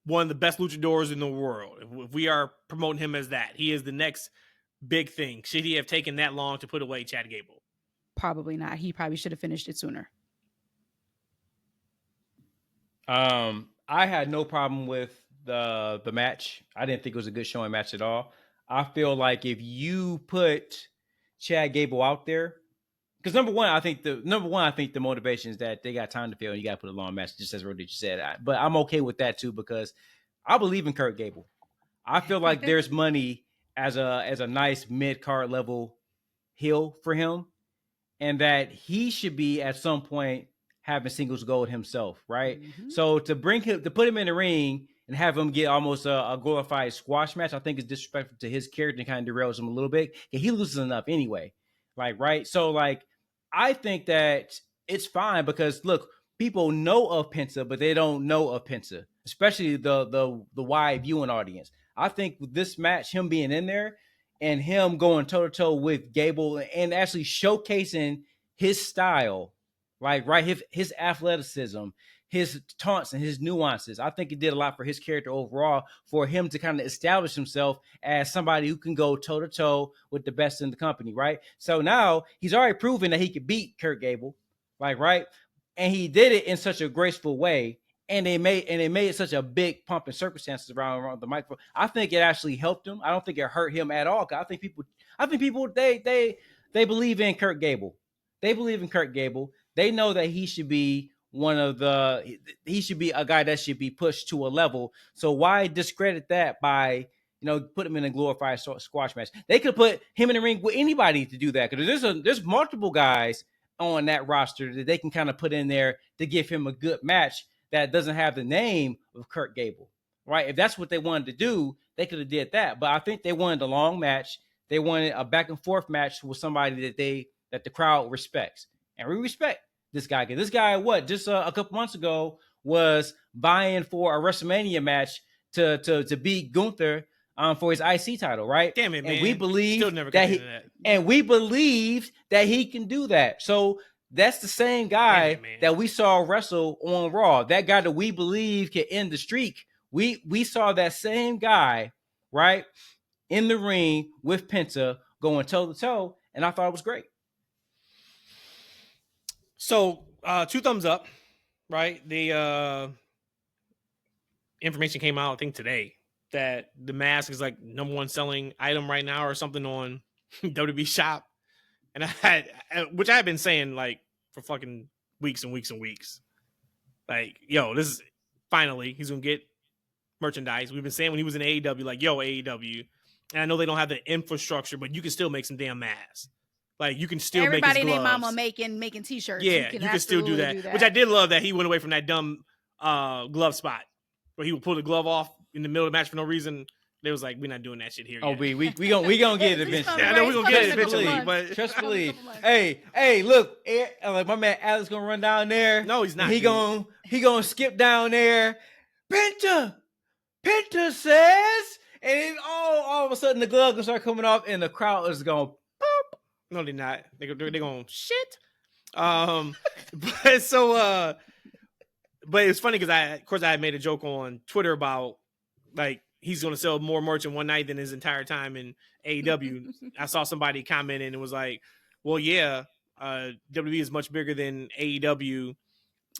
one of the best luchadors in the world, if we are promoting him as that, he is the next big thing, should he have taken that long to put away Chad Gable? Probably not. He probably should have finished it sooner. I had no problem with the match. I didn't think it was a good showing match at all. I feel like if you put Chad Gable out there, because number one, I think the motivation is that they got time to fill and you got to put a long match, just as Rhodesia said. But I'm okay with that too because I believe in Kurt Gable. I feel like there's money as a nice mid-card level heel for him, and that he should be at some point having singles gold himself, right? Mm-hmm. So to put him in the ring and have him get almost a glorified squash match, I think is disrespectful to his character and kind of derails him a little bit. And he loses enough anyway, like, right? So like, I think that it's fine because look, people know of Penta, but they don't know of Penta, especially the wide viewing audience. I think with this match, him being in there and him going toe to toe with Gable and actually showcasing his style, like right, his athleticism, his taunts and his nuances. I think it did a lot for his character overall, for him to kind of establish himself as somebody who can go toe to toe with the best in the company, right? So now he's already proven that he could beat Kurt Gable, like, right? And he did it in such a graceful way. And they made such a big pump in circumstances around the microphone. I think it actually helped him. I don't think it hurt him at all. I think people they believe in Kurt Gable. They believe in Kurt Gable. They know that he should be he should be a guy that should be pushed to a level. So why discredit that by put him in a glorified squash match? They could put him in the ring with anybody to do that, because there's multiple guys on that roster that they can kind of put in there to give him a good match that doesn't have the name of Kurt Gable, right? If that's what they wanted to do, they could have did that. But I think they wanted a long match. They wanted a back and forth match with somebody that the crowd respects. And we respect this guy. This guy, just a couple months ago, was vying for a WrestleMania match to beat Gunther for his IC title, right? Damn it, man. And we believe that and we believe that he can do that. So that's the same guy that we saw wrestle on Raw. That guy that we believe can end the streak. We saw that same guy, right, in the ring with Penta going toe to toe, and I thought it was great. So 2 thumbs up, right? The information came out, I think today, that the mask is like number 1 selling item right now or something on WWE Shop. And which I have been saying like for fucking weeks and weeks and weeks. Like, yo, this is finally, he's going to get merchandise. We've been saying when he was in AEW, like, yo, AEW. And I know they don't have the infrastructure, but you can still make some damn masks. Like, you can still make his gloves. Everybody named Mama making t-shirts. Yeah, you can still do that. Which I did love that he went away from that dumb glove spot where he would pull the glove off in the middle of the match for no reason. They was like, we're not doing that shit here. Oh, yet. we gonna get it eventually. I know we're gonna get it eventually, but trust believe. Hey, look, like my man Alex gonna run down there. No, he's not. He gonna skip down there. Penta says, and then all of a sudden the glove gonna start coming off, and the crowd is going pop. No, they're not. They're going shit. But so but it's funny because I had made a joke on Twitter about like he's going to sell more merch in one night than his entire time in AEW. I saw somebody comment and it was like, well, yeah, WWE is much bigger than AEW.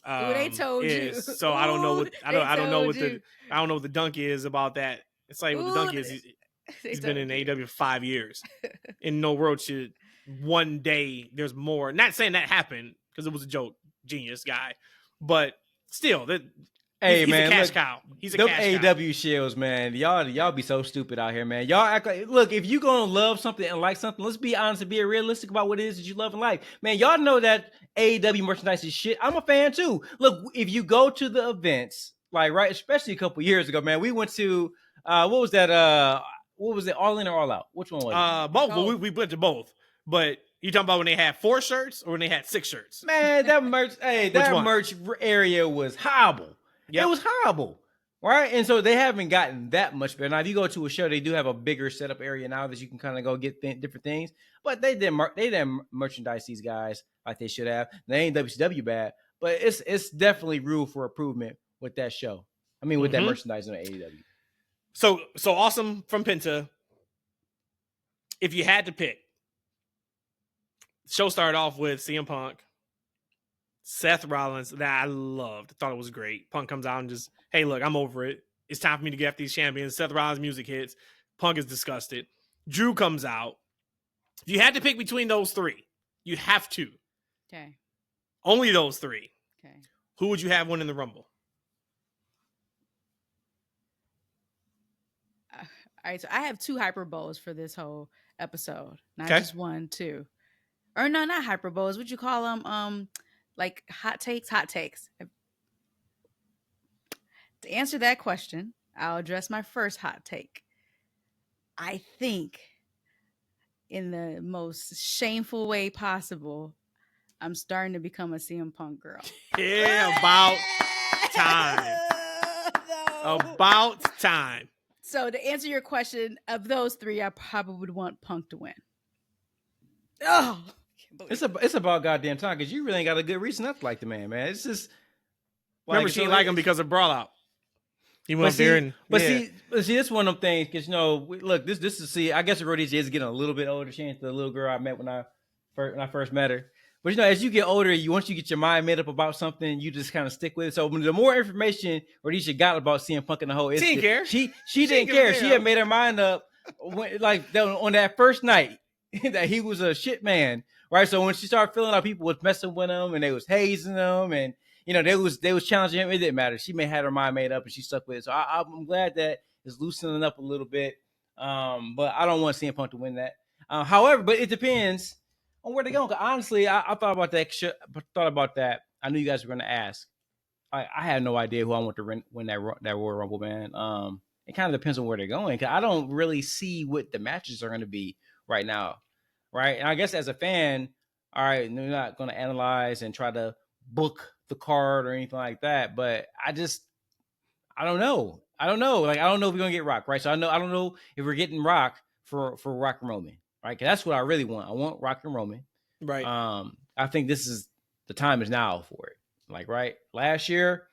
They told you. So I don't know what I don't know what the dunk is about that. It's like what the dunk is. He's been in AEW for 5 years. In no world should one day there's more. Not saying that happened because it was a joke, genius guy, but still that. Hey, he's man, a cash look, cow. He's a them cash AEW cow. shields, man. Y'all be so stupid out here, man. Y'all act like, look, if you gonna love something and like something, let's be honest and be realistic about what it is that you love and like. Man, y'all know that AEW merchandise is shit. I'm a fan too. Look, if you go to the events, like right, especially a couple years ago, man, we went to what was that? What was it? All in or all out? Which one was it? Both. Well, we went to both. But you talking about when they had 4 shirts or when they had 6 shirts? Man, that merch. Merch area was horrible. Yep. It was horrible, right? And so they haven't gotten that much better. Now, if you go to a show, they do have a bigger setup area now that you can kind of go get different things. But they didn't merchandise these guys like they should have. They ain't WCW bad, but it's definitely room for improvement with that show. I mean, with that merchandising on AEW. So awesome from Penta. If you had to pick, the show started off with CM Punk, Seth Rollins, that I loved. Thought it was great. Punk comes out and just, hey, look, I'm over it. It's time for me to get after these champions. Seth Rollins' music hits. Punk is disgusted. Drew comes out. If you had to pick between those 3, you have to. Okay. Only those 3. Okay. Who would you have win in the Rumble? All right, so I have 2 hyperboles for this whole episode. Not Okay. just 1, 2. Or no, not hyperboles. What you call them? Like hot takes. To answer that question, I'll address my first hot take. I think, in the most shameful way possible, I'm starting to become a CM Punk girl. Yeah, about time. No. About time. So to answer your question, of those 3, I probably would want Punk to win. Oh, It's about goddamn time because you really ain't got a good reason not to like the man. It's just Remember, she didn't like him because of Brawl Out. He went up there and see, this one of them things because look, this is I guess Rhodesia is getting a little bit older. She ain't the little girl I met when I first met her. But as you get older, once you get your mind made up about something, you just kind of stick with it. So the more information Rhodesia got about CM Punk in the whole, she didn't care. She didn't care. She had made her mind up on that first night that he was a shit man, right? So when she started feeling like people was messing with him and they was hazing him and they was challenging him, it didn't matter. She had her mind made up and she stuck with it. So I'm glad that it's loosening up a little bit. But I don't want CM Punk to win that. However, but it depends on where they're going. Honestly, I thought about that. I knew you guys were going to ask. I had no idea who I want to win that Royal Rumble, man. It kind of depends on where they're going because I don't really see what the matches are going to be right now, right? And I guess as a fan, all right, they're not going to analyze and try to book the card or anything like that. But I don't know. I don't know if we're going to get Rock, right? So I don't know if we're getting Rock for Rock and Roman. Right, because that's what I really want. I want Rock and Roman. Right. I think the time is now for it. Like, right, last year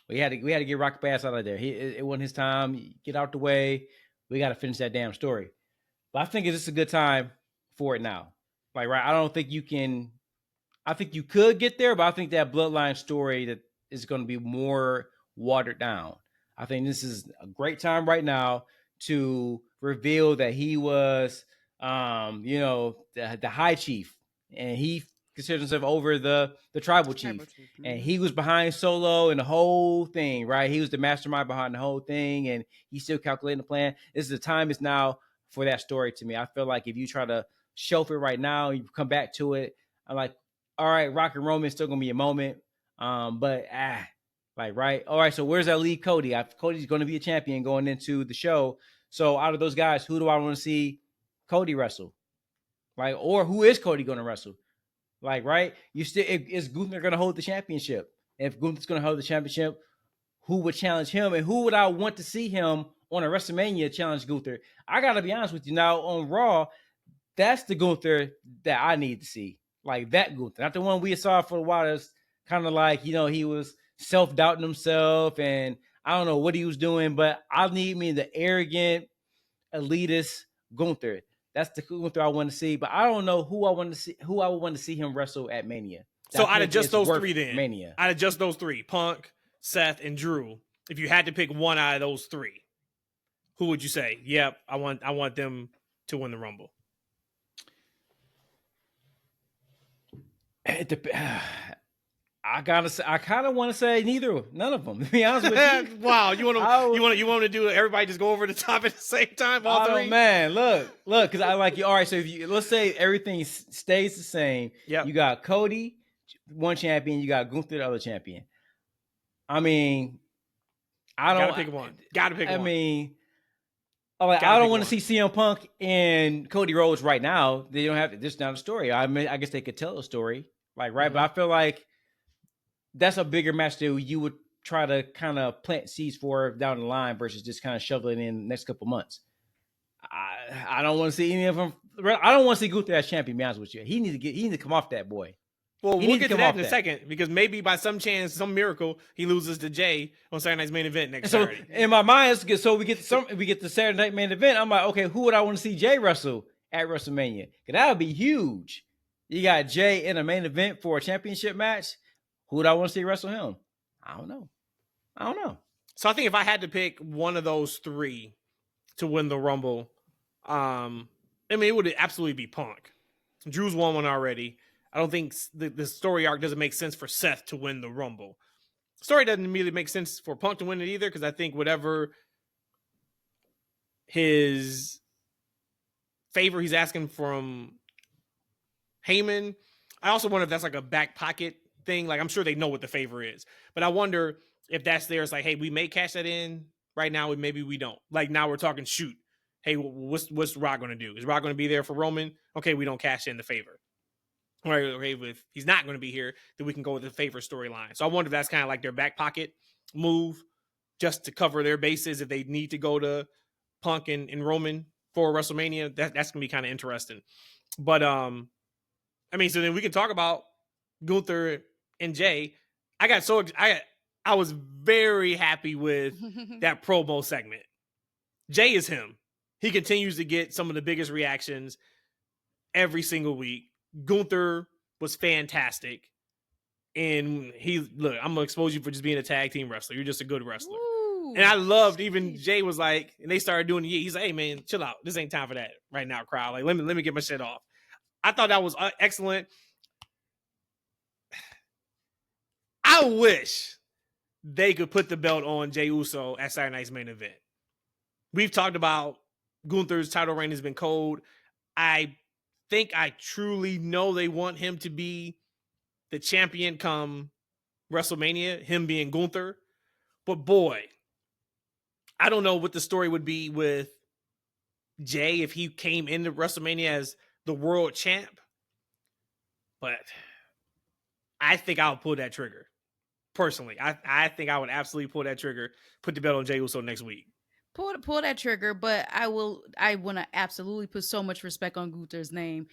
we had to get Rock Bass out of there. It wasn't his time. Get out the way. We got to finish that damn story. But I think it's a good time for it now. Like, right, I don't think you can. I think you could get there, but I think that Bloodline story that is going to be more watered down. I think this is a great time right now to reveal that he was. The high chief, and he considers himself over the tribal chief. Mm-hmm. And he was behind Solo and the whole thing, right? He was the mastermind behind the whole thing, and he's still calculating the plan. The time is now for that story to me. I feel like if you try to shelf it right now, you come back to it, I'm like, all right, Rock and Roman is still gonna be a moment. Right. All right, so where's that lead Cody? Cody's gonna be a champion going into the show. So out of those guys, who do I want to see Cody wrestle? Like, or who is Cody going to wrestle? Like, right? Is Gunther going to hold the championship? If Gunther's going to hold the championship, who would challenge him? And who would I want to see him on a WrestleMania challenge Gunther? I got to be honest with you. Now, on Raw, that's the Gunther that I need to see. Like, that Gunther. Not the one we saw for a while. That's kind of like, he was self-doubting himself and I don't know what he was doing, but I need me the arrogant, elitist Gunther. That's the Gunther I want to see, but I don't know who I want to see. Who I would want to see him wrestle at Mania. So out of just those 3, then Mania. Out of just those 3, Punk, Seth, and Drew. If you had to pick one out of those 3, who would you say? Yep, I want them to win the Rumble. I kind of want to say none of them. To be honest with you. Wow, you want to do everybody just go over the top at the same time? All 3? Man, look, because I like you. All right, so let's say everything stays the same. Yeah, you got Cody, one champion. You got Gunther, the other champion. I mean, gotta pick one. I mean, I don't want to see CM Punk and Cody Rhodes right now. They don't have to. This is not a story. I mean, I guess they could tell a story, like right. Mm-hmm. But I feel like that's a bigger match that you would try to kind of plant seeds for down the line versus just kind of shoveling in the next couple months. I don't want to see any of them. I don't want to see Gunther as champion. To be honest with you, he needs to come off that boy. Well, we'll get to that in a second because maybe by some chance, some miracle, he loses to Jey on Saturday Night's Main Event next Saturday. In my mind, we get the Saturday Night Main Event. I'm like, okay, who would I want to see Jey wrestle at WrestleMania? Because that would be huge. You got Jey in a main event for a championship match. Who would I want to see wrestle him? I don't know. So I think if I had to pick one of those 3 to win the Rumble, it would absolutely be Punk. Drew's won one already. I don't think the story arc doesn't make sense for Seth to win the Rumble. The story doesn't immediately make sense for Punk to win it either, because I think whatever his favor he's asking from Heyman. I also wonder if that's like a back pocket thing. Like, I'm sure they know what the favor is, but I wonder if that's there. It's like, hey, we may cash that in right now, and maybe we don't. Like, now we're talking shoot. Hey, what's Rock going to do? Is Rock going to be there for Roman? Okay, we don't cash in the favor. All right, okay, if he's not going to be here, then we can go with the favor storyline. So I wonder if that's kind of like their back pocket move, just to cover their bases if they need to go to Punk and Roman for WrestleMania. That's going to be kind of interesting. But I mean, so then we can talk about Gunther and Jey. I was very happy with that promo segment. Jey is him. He continues to get some of the biggest reactions every single week. Gunther was fantastic. And look, I'm going to expose you for just being a tag team wrestler. You're just a good wrestler. Ooh, and I loved, even Jey was like, and they started doing he's like, hey man, chill out. This ain't time for that right now, crowd. Like, let me get my shit off. I thought that was excellent. I wish they could put the belt on Jey Uso at Saturday Night's Main Event. We've talked about Gunther's title reign has been cold. I think I truly know they want him to be the champion come WrestleMania, him being Gunther. But boy, I don't know what the story would be with Jey if he came into WrestleMania as the world champ. But I think I'll pull that trigger. Personally, I think I would absolutely pull that trigger, put the belt on Jey Uso next week. Pull that trigger, but I want to absolutely put so much respect on Gunther's name.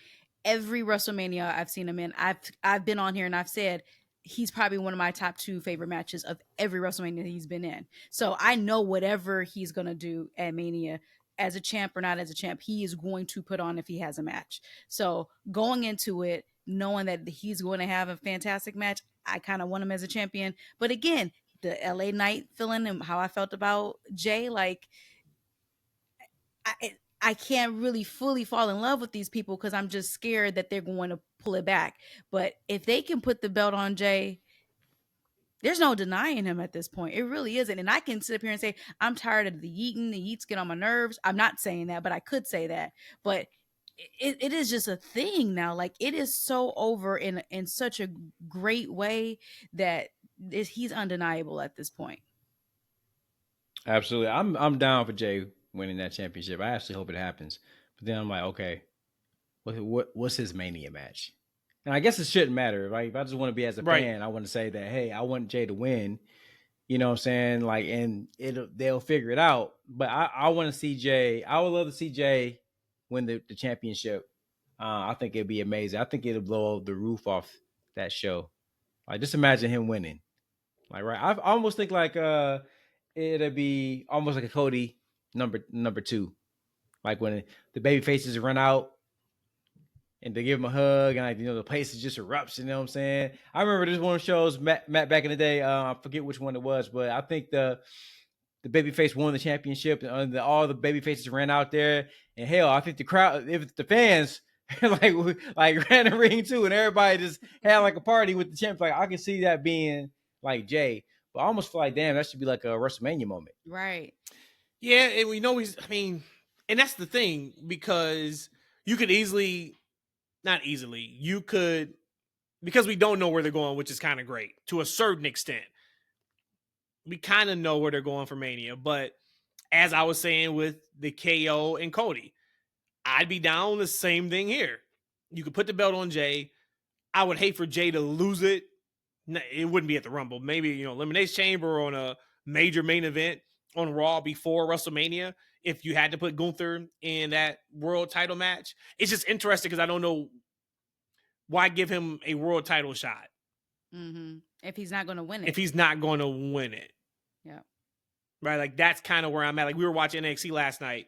Every WrestleMania I've seen him in, I've been on here and I've said he's probably one of my top 2 favorite matches of every WrestleMania he's been in. So I know whatever he's going to do at Mania, as a champ or not as a champ, he is going to put on if he has a match. So going into it, knowing that he's going to have a fantastic match, I kind of want him as a champion. But again, the LA Knight feeling and how I felt about Jey, like I can't really fully fall in love with these people because I'm just scared that they're going to pull it back. But if they can put the belt on Jey, there's no denying him at this point. It really isn't. And I can sit up here and say, I'm tired of the yeeting. The yeets get on my nerves. I'm not saying that, but I could say that. But it is just a thing now. Like, it is so over in such a great way that he's undeniable at this point. Absolutely. I'm down for Jey winning that championship. I actually hope it happens. But then I'm like, okay, what's his Mania match? And I guess it shouldn't matter, right? If I just want to be as a fan, I want to say that, hey, I want Jey to win. You know what I'm saying? Like, and they'll figure it out. But I want to see Jey. I would love to see Jey win the championship. I think it'd be amazing. I think it'll blow the roof off that show. Like, just imagine him winning. Like, right? I almost think like it'll be almost like a Cody number 2. Like when the baby faces run out and they give him a hug and, like, you know, the place is just erupts, you know what I'm saying? I remember this one of the shows, Matt back in the day, I forget which one it was, but I think the babyface won the championship and all the babyfaces ran out there, and hell, I think the crowd, if the fans like ran the ring too, and everybody just had like a party with the champ. Like, I can see that being like Jey, but I almost feel like, damn, that should be like a WrestleMania moment. Right. Yeah, and we know and that's the thing, because you could because we don't know where they're going, which is kind of great to a certain extent. We kind of know where they're going for Mania, but as I was saying with the KO and Cody, I'd be down the same thing here. You could put the belt on Jey. I would hate for Jey to lose it. It wouldn't be at the Rumble. Maybe, you know, Elimination Chamber or on a major main event on Raw before WrestleMania. If you had to put Gunther in that world title match, it's just interesting because I don't know why give him a world title shot. Mm-hmm. If he's not going to win it. If he's not going to win it. Yeah. Right. Like, that's kind of where I'm at. Like, we were watching NXT last night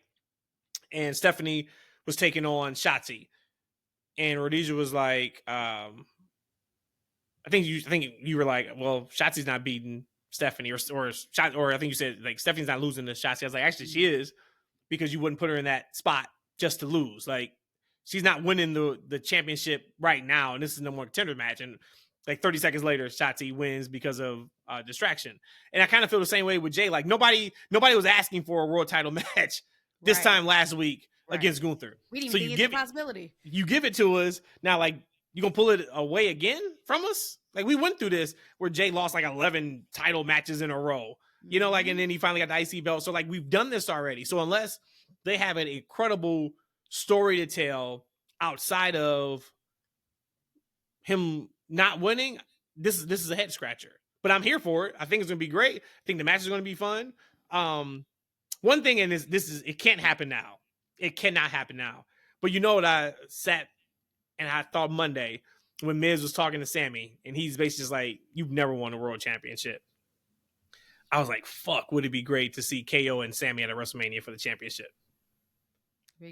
and Stephanie was taking on Shotzi, and Rhodesia was like, I think you were like, well, Shotzi's not beating Stephanie, or I think you said, like, Stephanie's not losing to Shotzi. I was like, actually, she is, because you wouldn't put her in that spot just to lose. Like, she's not winning the championship right now, and this is no more contender match. And like 30 seconds later, Shotzi wins because of distraction. And I kind of feel the same way with Jey. Like, nobody was asking for a world title match this Right. time last week Right. against Gunther. We didn't So even you think it's give a possibility. you give it to us now. Like you gonna pull it away again from us? Like we went through this where Jey lost like 11 title matches in a row. You know, like, and then he finally got the IC belt. So like we've done this already. So unless they have an incredible story to tell outside of him not winning, this is a head scratcher. But I'm here for it. I think it's gonna be great. I think the match is gonna be fun. One thing, and this is it can't happen now. It cannot happen now. But you know what I sat and I thought Monday when Miz was talking to Sammy, and he's basically just like, "You've never won a world championship." I was like, "Fuck, would it be great to see KO and Sammy at a WrestleMania for the championship?"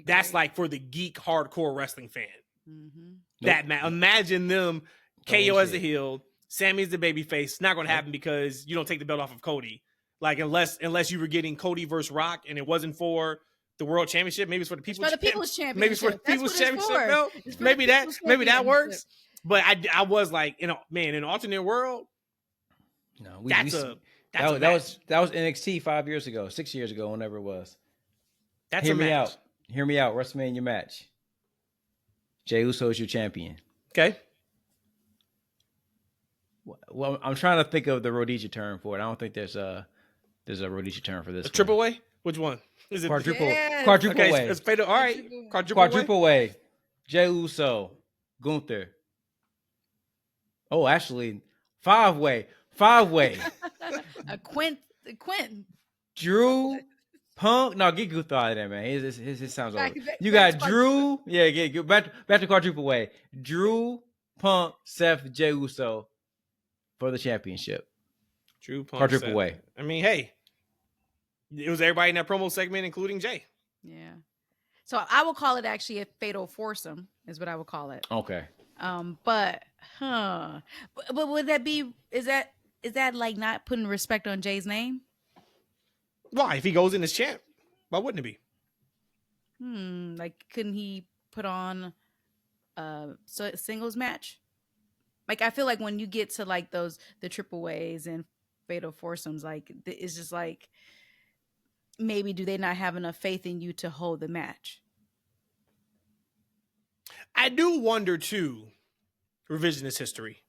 That's like for the geek hardcore wrestling fan. Mm-hmm. That man, imagine them, KO as the shit. heel, Sammy's the baby face. It's not going to happen because you don't take the belt off of Cody. Like unless you were getting Cody versus Rock and it wasn't for the world championship, maybe it's for the people's championship. Maybe it's for the people's championship belt. It's for Maybe the that people's maybe that championship. works. But I was like, in an alternate world, No, that was NXT 5 years ago, 6 years ago, whenever it was. That's Hear a me match. out. Hear me out. WrestleMania match. Jey Uso is your champion. Okay. Well, I'm trying to think of the Rhodesia term for it. I don't think there's a Rhodesia term for this. A triple way? Which one? Is it Quadruple Yes. quadruple okay, way. it's fatal. All right. Quadruple way. Jey Uso, Gunther. Oh, actually, five way. A Quint. Drew, Punk. No, get Gunther out of there, man. His sounds over. Back You to got Drew. Yeah, get back to quadruple way. Drew, Punk, Seth, Jey Uso for the championship. Drew Punk Quadruple said- way. I mean, hey, it was everybody in that promo segment, including Jey. Yeah. So I will call it actually a fatal foursome, is what I would call it. Okay. But would that be? Is that like not putting respect on Jay's name? Why? If he goes in as champ, why wouldn't it be? Like couldn't he put on a singles match? Like I feel like when you get to like the triple ways and fatal foursomes, like it's just like maybe do they not have enough faith in you to hold the match? I do wonder too, revisionist history,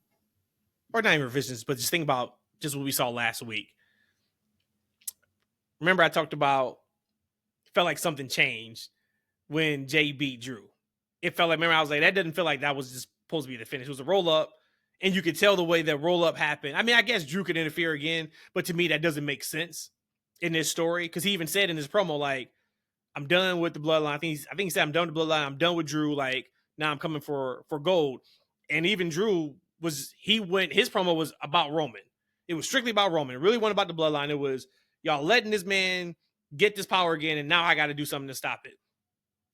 or not even revisionist, but just think about just what we saw last week. Remember, I talked about felt like something changed when Jey beat Drew. It felt like, remember, I was like, that doesn't feel like that was just supposed to be the finish. It was a roll up, and you could tell the way that roll up happened. I mean, I guess Drew could interfere again, but to me, that doesn't make sense in this story because he even said in his promo, like, I'm done with the bloodline. I think he said, I'm done with the bloodline. I'm done with Drew. Like, now I'm coming for gold. And even Drew his promo was about Roman. It was strictly about Roman. It really wasn't about the bloodline. It was y'all letting this man get this power again, and now I got to do something to stop it.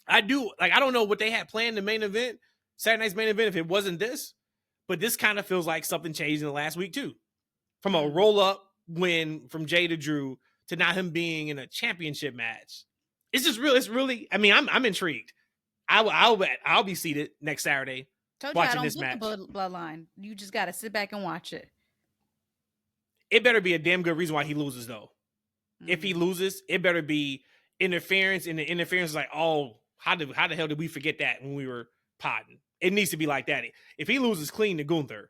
I don't know what they had planned the main event, Saturday night's main event, if it wasn't this, but this kind of feels like something changed in the last week too. From a roll-up win from Jey to Drew to now him being in a championship match. It's just real. It's really, I mean, I'm intrigued. I'll be seated next Saturday Told watching you I don't this get match. the bloodline. You just got to sit back and watch it. It better be a damn good reason why he loses, though. If he loses, it better be interference, and the interference is like, oh, how the hell did we forget that when we were potting? It needs to be like that. If he loses clean to Gunther,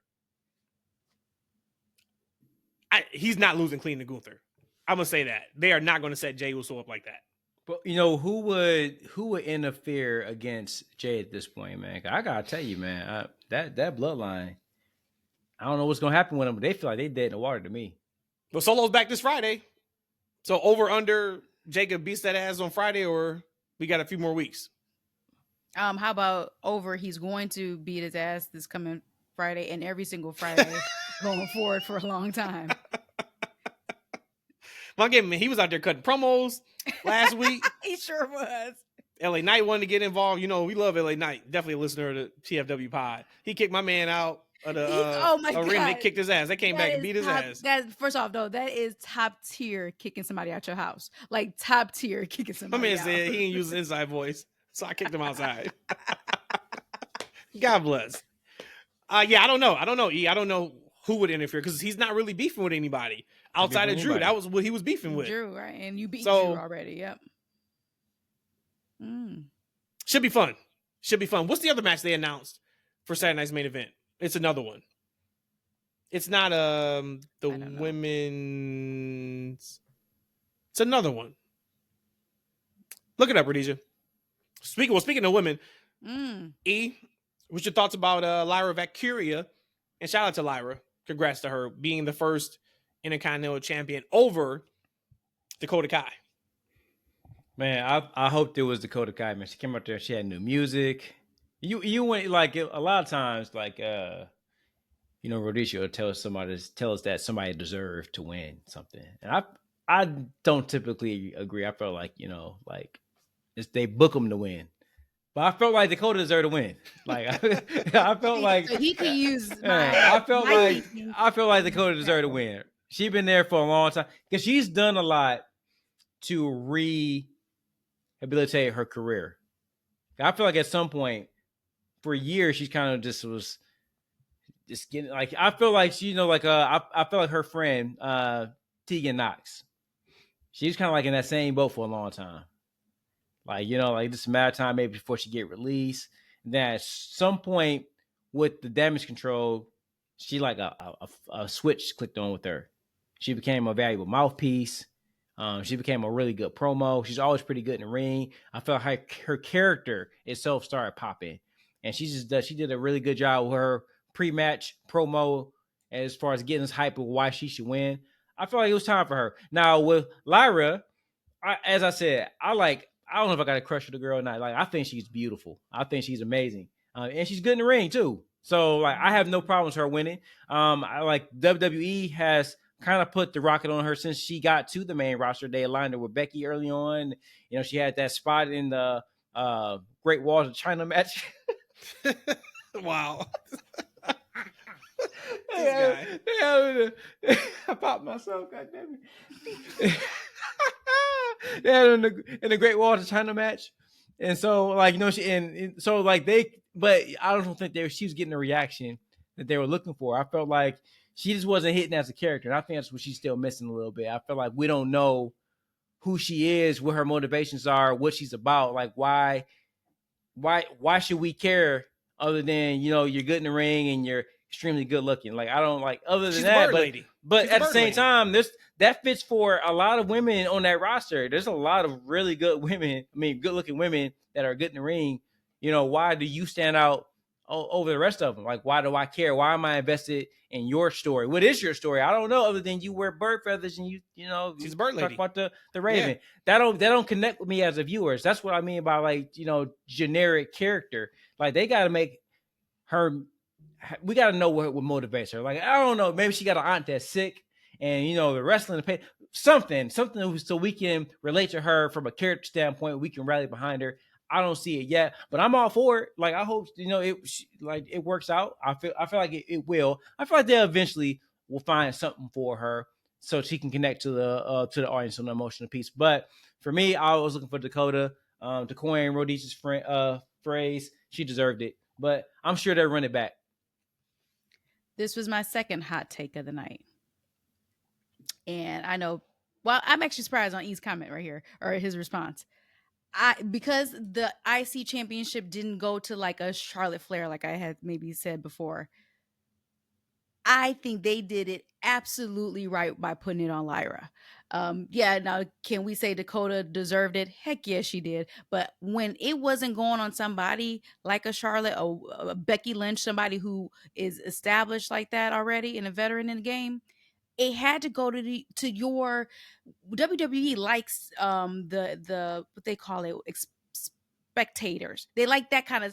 he's not losing clean to Gunther. I'm gonna say that they are not going to set Jey Uso up like that. But you know who would interfere against Jey at this point, man? I gotta tell you, man, that bloodline. I don't know what's gonna happen with them, but they feel like they dead in the water to me. Well, Solo's back this Friday, so over under Jacob beats that ass on Friday, or we got a few more weeks. How about over? He's going to beat his ass this coming Friday and every single Friday going forward for a long time. He was out there cutting promos last week. He sure was. LA Knight wanted to get involved. You know, we love LA Knight. Definitely a listener to the TFW pod. He kicked my man out of the arena. They kicked his ass. They came back and beat his ass. First off, though, that is top tier kicking somebody out your house. Like top tier kicking My somebody man out. said he didn't use his inside voice, so I kicked him outside. God bless. Yeah, I don't know. I don't know who would interfere because he's not really beefing with anybody outside of Drew. That was what he was beefing with. Drew, right? And you beat So- Drew already. Yep. Should be fun. Should be fun. What's the other match they announced for Saturday night's main event? It's another one. It's not the women's. It's another one. Look it up, Rhodesia. Speaking of women, E, what's your thoughts about Lyra Valkyria? And shout out to Lyra. Congrats to her being the first Intercontinental Champion over Dakota Kai. Man, I hoped it was Dakota Kai. Man, she came out there. She had new music. You went like a lot of times, like Rhodesia will tell us that somebody deserved to win something, and I don't typically agree. I felt like they book them to win, but I felt like Dakota deserved to win. Like I felt like so he could use. I felt like Dakota deserved to win. She's been there for a long time because she's done a lot to rehabilitate her career. I feel like at some point, for years, she's kind of just getting like. I feel like she, I feel like her friend Tegan Knox. She's kind of like in that same boat for a long time. Like just a matter of time maybe before she get released. And then at some point with the damage control, she like a switch clicked on with her. She became a valuable mouthpiece. She became a really good promo. She's always pretty good in the ring. I felt like her character itself started popping, and she did a really good job with her pre-match promo as far as getting us hype of why she should win. I feel like it was time for her. Now with Lyra, as I said, I don't know if I got a crush with the girl or not. Like I think she's beautiful. I think she's amazing, and she's good in the ring too. So I have no problems with her winning. I like WWE has kind of put the rocket on her since she got to the main roster. They aligned her with Becky early on. She had that spot in the Great Walls of China match. Wow. I popped myself, goddamn it. Yeah, in the Great Walls of China match. And so but I don't think she was getting the reaction that they were looking for. I felt like she just wasn't hitting as a character. And I think that's what she's still missing a little bit. I feel like we don't know who she is, what her motivations are, what she's about. Like why should we care other than, you're good in the ring and you're extremely good looking. Like I don't like other than she's that, lady. But at the same time, that fits for a lot of women on that roster. There's a lot of really good women. I mean, good looking women that are good in the ring. Why do you stand out over the rest of them? Like, why do I care? Why am I invested in your story? What is your story? I don't know, other than you wear bird feathers and she's a bird lady. Talk about the Raven. Yeah. That don't connect with me as a viewer. That's what I mean by generic character. Like they got to make her. We got to know what motivates her. Like I don't know, maybe she got an aunt that's sick, and the wrestling pay something so we can relate to her from a character standpoint. We can rally behind her. I don't see it yet, but I'm all for it. Like I hope it works out. I feel like it will. I feel like they eventually will find something for her so she can connect to the audience on the emotional piece. But for me, I was looking for Dakota to coin Rhodesia's phrase. She deserved it, but I'm sure they'll run it back. This was my second hot take of the night, and I know. Well, I'm actually surprised on E's comment right here or his response. Because the IC championship didn't go to like a Charlotte Flair, like I had maybe said before. I think they did it absolutely right by putting it on Lyra. Now can we say Dakota deserved it? Heck yeah, she did. But when it wasn't going on somebody like a Charlotte or a Becky Lynch, somebody who is established like that already and a veteran in the game, it had to go to your WWE likes the what they call it spectators. They like that kind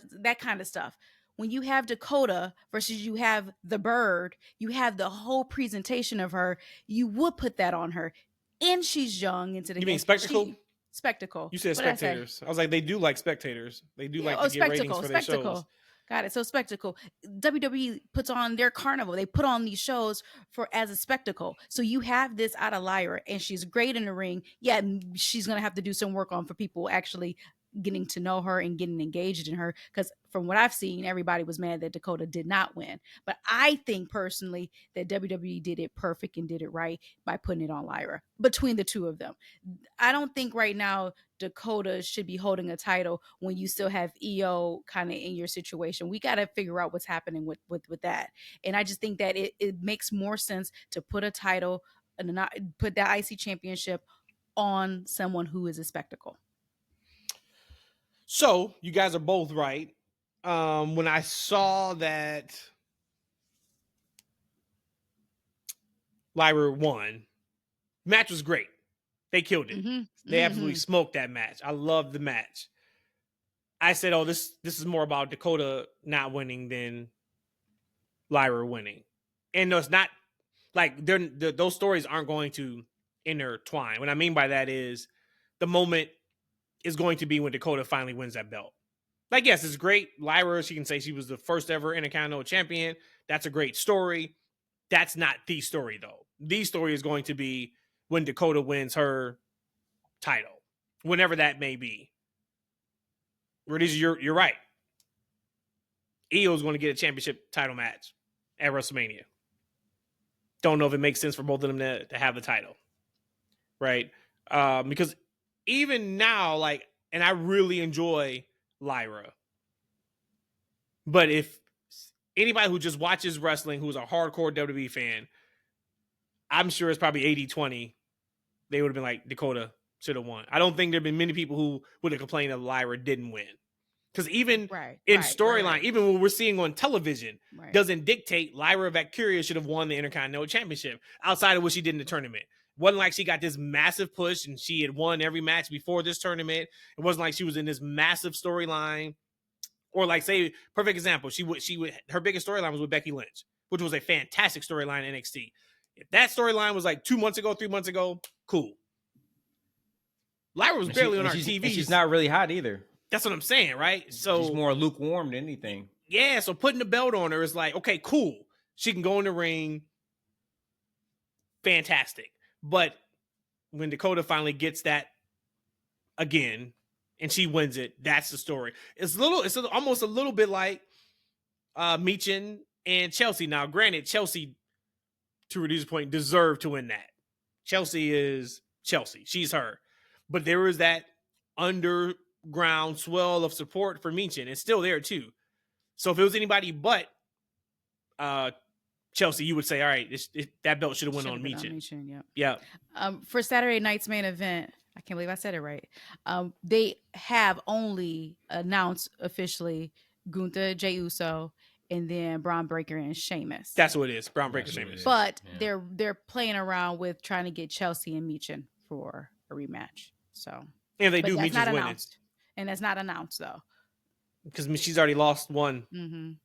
of stuff. When you have Dakota versus you have the Bird, you have the whole presentation of her. You would put that on her, and she's young into the. You mean spectacle? Spectacle. You said spectators. I was like, they do like spectators. They do like to get ratings for their shows. Got it. So spectacle. WWE puts on their carnival. They put on these shows as a spectacle. So you have this out of Lyra, and she's great in the ring. Yeah, she's gonna have to do some work on for people actually getting to know her and getting engaged in her. Because from what I've seen, everybody was mad that Dakota did not win. But I think personally that WWE did it perfect and did it right by putting it on Lyra between the two of them. I don't think right now Dakota should be holding a title when you still have EO kind of in your situation. We got to figure out what's happening with that. And I just think that it makes more sense to put a title and not put that IC championship on someone who is a spectacle. So you guys are both right. When I saw that Lyra won, match was great. They killed it. Mm-hmm. They absolutely smoked that match. I loved the match. I said, "Oh, this is more about Dakota not winning than Lyra winning." And no, it's not like those stories aren't going to intertwine. What I mean by that is the moment is going to be when Dakota finally wins that belt. Like, yes, it's great. Lyra, she can say she was the first ever Intercontinental Champion. That's a great story. That's not the story, though. The story is going to be when Dakota wins her title, whenever that may be. Rhodesia, you're right. Io's going to get a championship title match at WrestleMania. Don't know if it makes sense for both of them to have the title, right? Because even now, like, and I really enjoy Lyra, but if anybody who just watches wrestling, who's a hardcore WWE fan, I'm sure it's probably 80-20. They would have been like, Dakota should have won. I don't think there have been many people who would have complained that Lyra didn't win. Because even in storyline, even what we're seeing on television, doesn't dictate Lyra Valkyria should have won the Intercontinental Championship outside of what she did in the tournament. It wasn't like she got this massive push and she had won every match before this tournament. It wasn't like she was in this massive storyline. Or like, say, perfect example, her biggest storyline was with Becky Lynch, which was a fantastic storyline in NXT. If that storyline was like 2 months ago, 3 months ago, cool. Lyra was barely on our TV. She's not really hot either. That's what I'm saying, right? So she's more lukewarm than anything. Yeah, so putting the belt on her is like, okay, cool. She can go in the ring. Fantastic. But when Dakota finally gets that again and she wins it, that's the story. It's almost a little bit like Michin and Chelsea. Now, granted, Chelsea, to Rhodezia's point, deserved to win that. Chelsea is Chelsea. She's her. But there was that underground swell of support for Michin. It's still there too. So if it was anybody but Chelsea, you would say, all right, that belt should have went on Michin. Yeah. For Saturday night's main event, I can't believe I said it right. They have only announced officially Gunther, Jey Uso, and then Braun Breaker and Sheamus. That's what it is. Braun Breaker, Sheamus. But they're playing around with trying to get Chelsea and Michin for a rematch. So and they do, Michin's winning. And that's not announced though. Because she's already lost one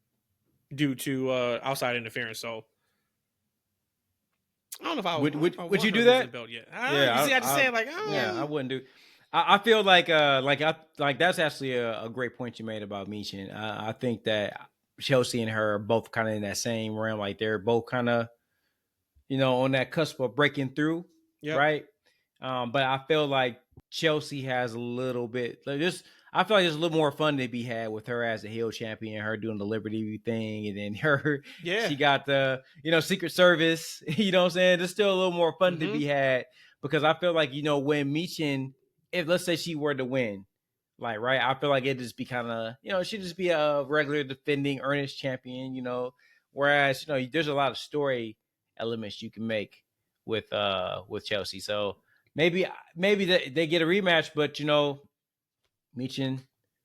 due to outside interference. So I don't know if I would you do that? Belt yet. I just said like, I wouldn't do. I feel like that's actually a great point you made about Michin. I think that Chelsea and her are both kind of in that same realm. Like they're both kind of, on that cusp of breaking through, right? But I feel like Chelsea has a little bit like this. I feel like there's a little more fun to be had with her as a heel champion, her doing the Liberty thing, and then she got the, Secret Service, you know what I'm saying? There's still a little more fun to be had because I feel like, when Michin, if let's say she were to win, like, right, I feel like it'd just be kind of, she'd just be a regular defending earnest champion, whereas, there's a lot of story elements you can make with Chelsea. So maybe they get a rematch, but, Michin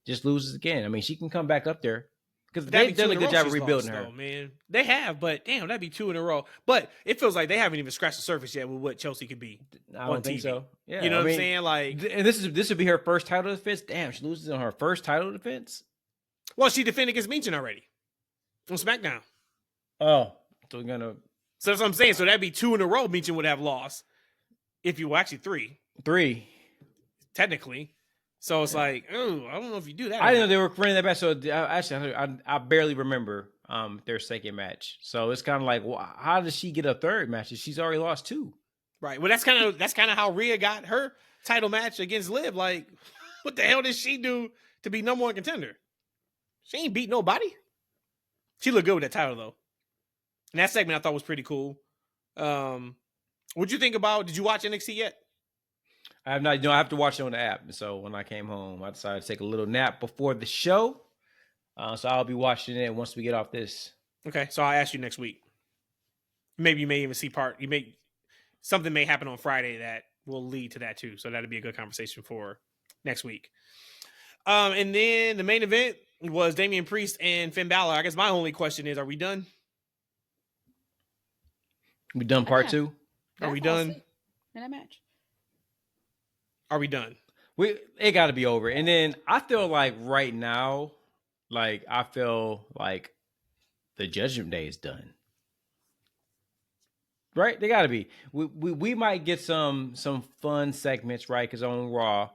just loses again. I mean, she can come back up there because they've done a good job of rebuilding her. Man, they have, but damn, that'd be 2 in a row. But it feels like they haven't even scratched the surface yet with what Chelsea could be. I don't think so. Yeah, you know what I'm saying? Like, and this would be her first title defense. Damn, she loses on her first title defense. Well, she defended against Michin already on SmackDown. Oh, so we're gonna. So that's what I'm saying. So that'd be 2 in a row. Michin would have lost. If you actually 3, technically. So it's like, oh, I don't know if you do that. I didn't know they were running that match. So actually, I barely remember their second match. So it's kind of like, well, how does she get a third match if she's already lost 2? Right. Well, that's kind of how Rhea got her title match against Liv. Like, What the hell did she do to be number one contender? She ain't beat nobody. She looked good with that title though. And that segment I thought was pretty cool. What'd you think about? Did you watch NXT yet? I have not. I have to watch it on the app. So when I came home, I decided to take a little nap before the show. So I'll be watching it once we get off this. Okay, so I'll ask you next week. Maybe you may even see something may happen on Friday that will lead to that too. So that'd be a good conversation for next week. And then the main event was Damian Priest and Finn Balor. I guess my only question is, are we done? We done part 2? Are we done? In a match. Are we done? It got to be over. And then I feel like right now, I feel like the Judgment Day is done. Right? They got to be. We might get some fun segments, right? Because on Raw,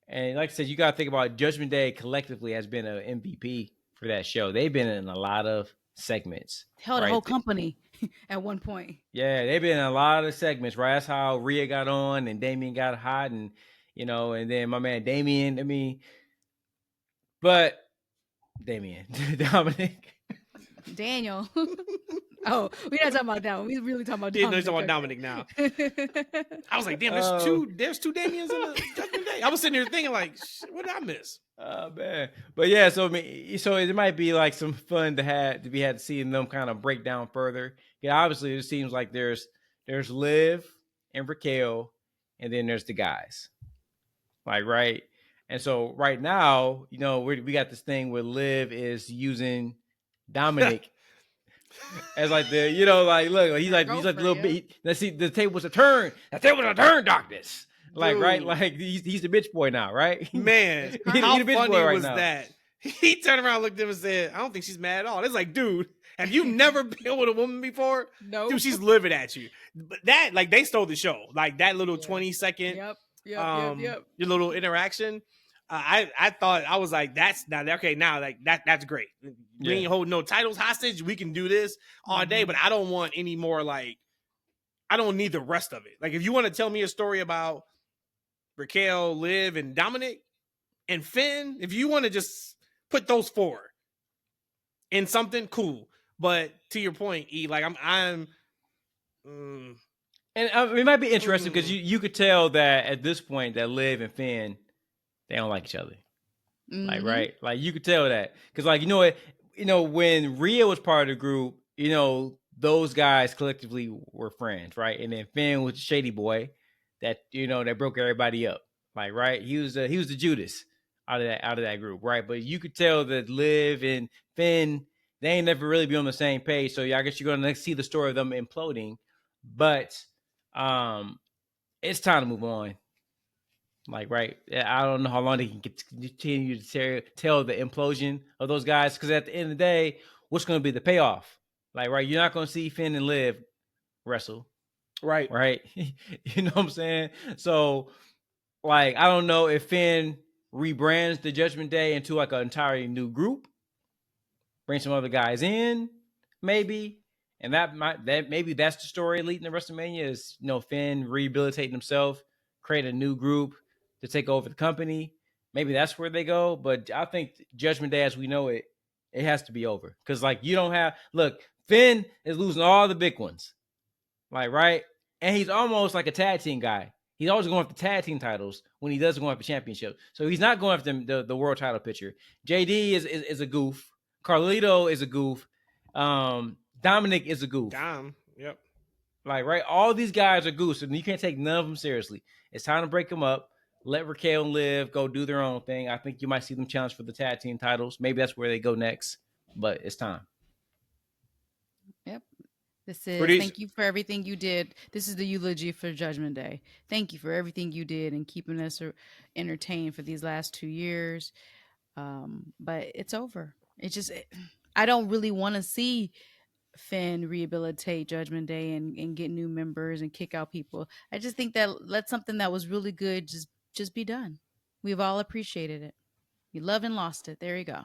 and like I said, you got to think about Judgment Day collectively has been an MVP for that show. They've been in a lot of segments. Held a whole company at one point. Yeah, they've been in a lot of segments, right? That's how Rhea got on and Damian got hot, and and then my man Damian. Dominic. Daniel. Oh, we're not talking about that one. We're really talking about Dominic. No, he's talking about Dominic now. I was like, damn, there's two Damians in the Judgment Day. I was sitting here thinking, like, what did I miss? Oh man. But yeah, so it might be like some fun to see them kind of break down further. Yeah, obviously it seems like there's Liv and Raquel, and then there's the guys. Right? And so right now, we got this thing where Liv is using Dominic as look, he's like the little bit. Let's see, the table's a turn. The table's a turn, darkness. Right? He's the bitch boy now, right? Man, how funny was that? He turned around, looked at him, and said, "I don't think she's mad at all." It's like, dude, have you never been with a woman before? No, dude, she's livid at you. But that, they stole the show. That little 20-second, yep. Your little interaction. I thought, I was like, that's not okay. Now, that's great. We ain't holding no titles hostage. We can do this all day, but I don't want any more. I don't need the rest of it. If you want to tell me a story about Raquel, Liv, and Dominic and Finn, if you want to just put those four in something, cool. But to your point, E, and it might be interesting because you could tell that at this point that Liv and Finn, they don't like each other. Mm-hmm. Right? You could tell that. Because when Rhea was part of the group, those guys collectively were friends, right? And then Finn was the shady boy that, that broke everybody up. Right? He was the Judas out of that group, right? But you could tell that Liv and Finn, they ain't never really be on the same page. So I guess you're gonna see the story of them imploding. But it's time to move on. Right? I don't know how long they can continue to tell the implosion of those guys, because at the end of the day, what's going to be the payoff? Right? You're not going to see Finn and Liv wrestle. Right? You know what I'm saying? So, I don't know if Finn rebrands the Judgment Day into an entirely new group, bring some other guys in, maybe. And maybe that's the story leading to WrestleMania is, Finn rehabilitating himself, create a new group to take over the company. Maybe that's where they go. But I think Judgment Day as we know it, it has to be over. Because you don't have, Finn is losing all the big ones. Right? And he's almost like a tag team guy. He's always going after tag team titles when he doesn't go after championship. So he's not going after the world title picture. JD is a goof. Carlito is a goof. Dominic is a goof. Yep. Right? All these guys are goofs, and you can't take none of them seriously. It's time to break them up. Let Raquel and Liv go do their own thing. I think you might see them challenge for the tag team titles. Maybe that's where they go next, but it's time. Yep. Thank you for everything you did. This is the eulogy for Judgment Day. Thank you for everything you did and keeping us entertained for these last 2 years. But it's over. I don't really want to see Finn rehabilitate Judgment Day and get new members and kick out people. I just think that let something that was really good just be done. We've all appreciated it. You loved and lost it. There you go.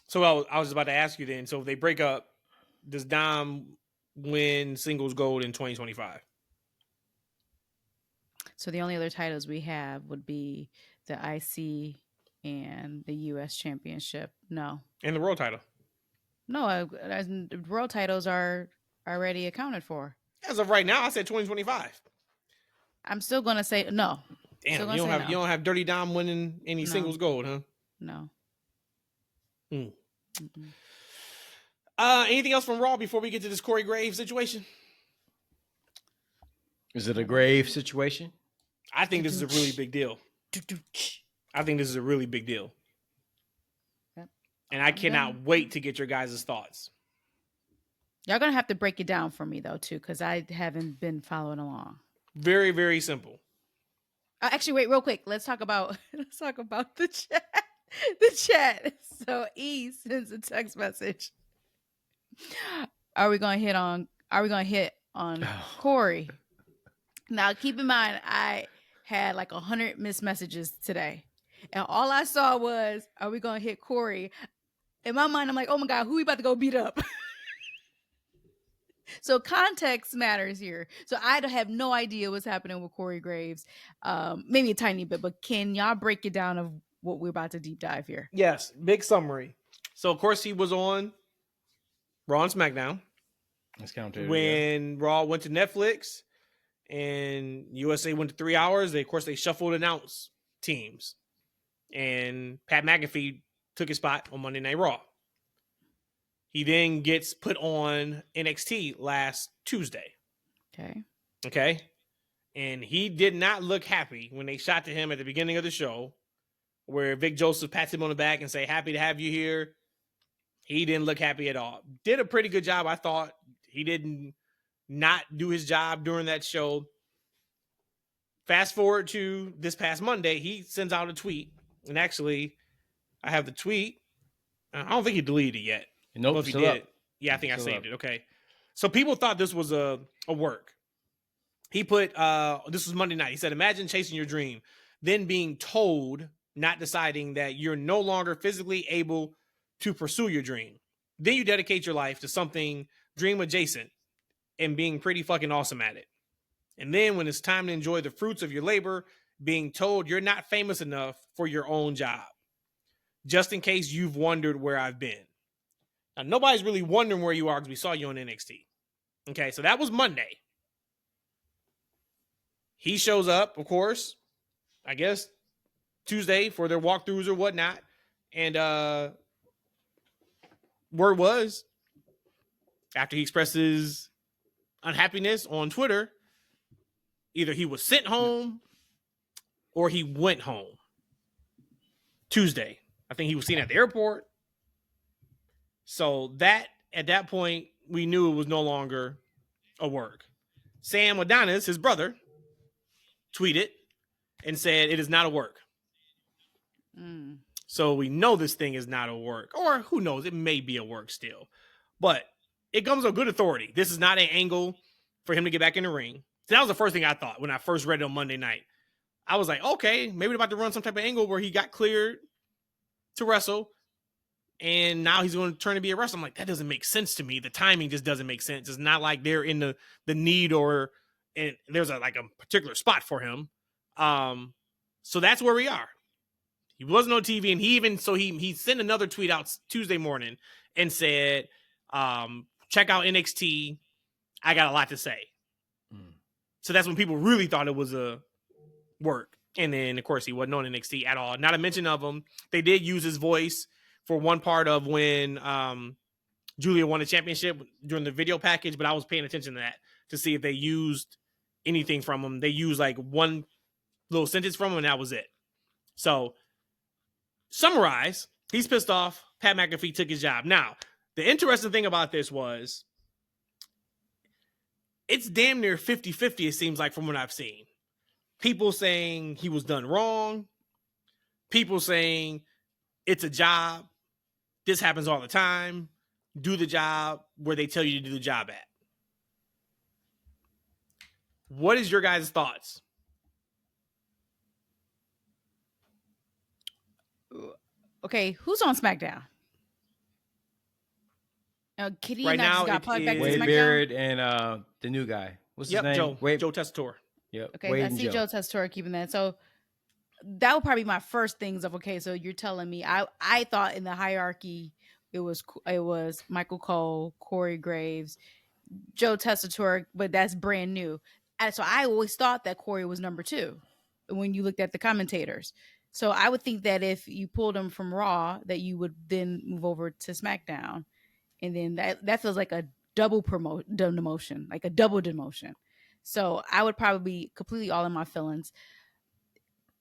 So I was about to ask you then. So if they break up, does Dom win singles gold in 2025? So the only other titles we have would be the IC and the US Championship. No. And the world title. No, world titles are already accounted for. As of right now, I said 2025. I'm still going to say no. Damn, you don't have Dirty Dom winning any singles gold, huh? No. Anything else from Raw before we get to this Corey Graves situation? Is it a grave situation? I think this is a really big deal. I think this is a really big deal. And I cannot wait to get your guys' thoughts. Y'all going to have to break it down for me, though, too, because I haven't been following along. Very, very simple. Actually, wait, real quick. Let's talk about the chat. The chat. So E sends a text message. Are we going to hit on Corey? Now, keep in mind, I had like 100 missed messages today. And all I saw was, are we going to hit Corey? In my mind, I'm like, oh my God, who we about to go beat up? So context matters here. So I have no idea what's happening with Corey Graves. Maybe a tiny bit, but can y'all break it down of what we're about to deep dive here? Yes, big summary. So, of course, he was on Raw and SmackDown. That's counted. When Raw went to Netflix and USA went to 3 hours, they shuffled announce teams. And Pat McAfee took his spot on Monday Night Raw. He then gets put on NXT last Tuesday. Okay. And he did not look happy when they shot to him at the beginning of the show, where Vic Joseph pats him on the back and say, happy to have you here. He didn't look happy at all. Did a pretty good job, I thought. He didn't not do his job during that show. Fast forward to this past Monday, he sends out a tweet. And actually, I have the tweet. I don't think he deleted it yet. Nope, well, if he did. Yeah, I think I saved it. Okay. So people thought this was a work. He put, this was Monday night. He said, imagine chasing your dream, then being told, not deciding that you're no longer physically able to pursue your dream. Then you dedicate your life to something dream adjacent and being pretty fucking awesome at it. And then when it's time to enjoy the fruits of your labor, being told you're not famous enough for your own job. Just in case you've wondered where I've been. Now, nobody's really wondering where you are because we saw you on NXT. Okay, so that was Monday. He shows up, of course, I guess, Tuesday for their walkthroughs or whatnot. And word was, after he expressed his unhappiness on Twitter, either he was sent home or he went home. Tuesday. I think he was seen at the airport. So that, at that point, we knew it was no longer a work. Sam Adonis, his brother, tweeted and said it is not a work. So we know this thing is not a work. Or who knows, it may be a work still. But it comes with good authority. This is not an angle for him to get back in the ring. So that was the first thing I thought when I first read it on Monday night. I was like, okay, maybe they're about to run some type of angle where he got cleared to wrestle. And now he's going to turn to be a wrestler. I'm like, that doesn't make sense to me. The timing just doesn't make sense. It's not like they're in the need or and there's a particular spot for him. So that's where we are. He wasn't on TV, and he sent another tweet out Tuesday morning and said, check out NXT. I got a lot to say. So that's when people really thought it was a work. And then, of course, he wasn't on NXT at all. Not a mention of him. They did use his voice for one part of when Julia won the championship during the video package, but I was paying attention to that to see if they used anything from him. They used like one little sentence from him, and that was it. So, summarize, he's pissed off. Pat McAfee took his job. Now, the interesting thing about this was it's damn near 50-50, it seems like, from what I've seen. People saying he was done wrong. People saying it's a job. This happens all the time. Do the job where they tell you to do the job at. What is your guys' thoughts? Okay, who's on SmackDown? Kitty right now got plugged back to Wade SmackDown. Beard and the new guy. What's his name? Joe Tessitore. Yep. Okay, Wade I and see Joe Tessitore keeping that. So that would probably be my first things of, okay, so you're telling me I thought in the hierarchy it was Michael Cole, Corey Graves, Joe Tessitore, but that's brand new. And so I always thought that Corey was number 2 when you looked at the commentators. So I would think that if you pulled him from Raw, that you would then move over to SmackDown, and then that feels like a double demotion, like a double demotion. So I would probably be completely all in my feelings.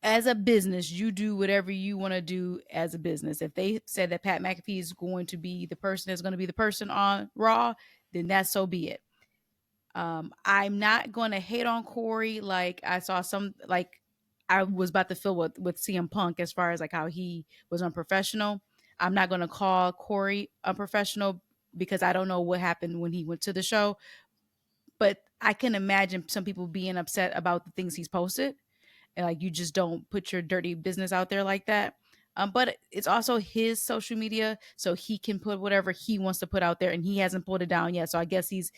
As a business, you do whatever you want to do as a business. If they said that Pat McAfee is going to be the person that's going to be the person on Raw, then that's so be it. I'm not going to hate on Corey. Like I saw like I was about to feel with CM Punk as far as like how he was unprofessional. I'm not going to call Corey unprofessional because I don't know what happened when he went to the show. But I can imagine some people being upset about the things he's posted. And like you just don't put your dirty business out there like that. But it's also his social media, so he can put whatever he wants to put out there, and he hasn't pulled it down yet. So I guess he's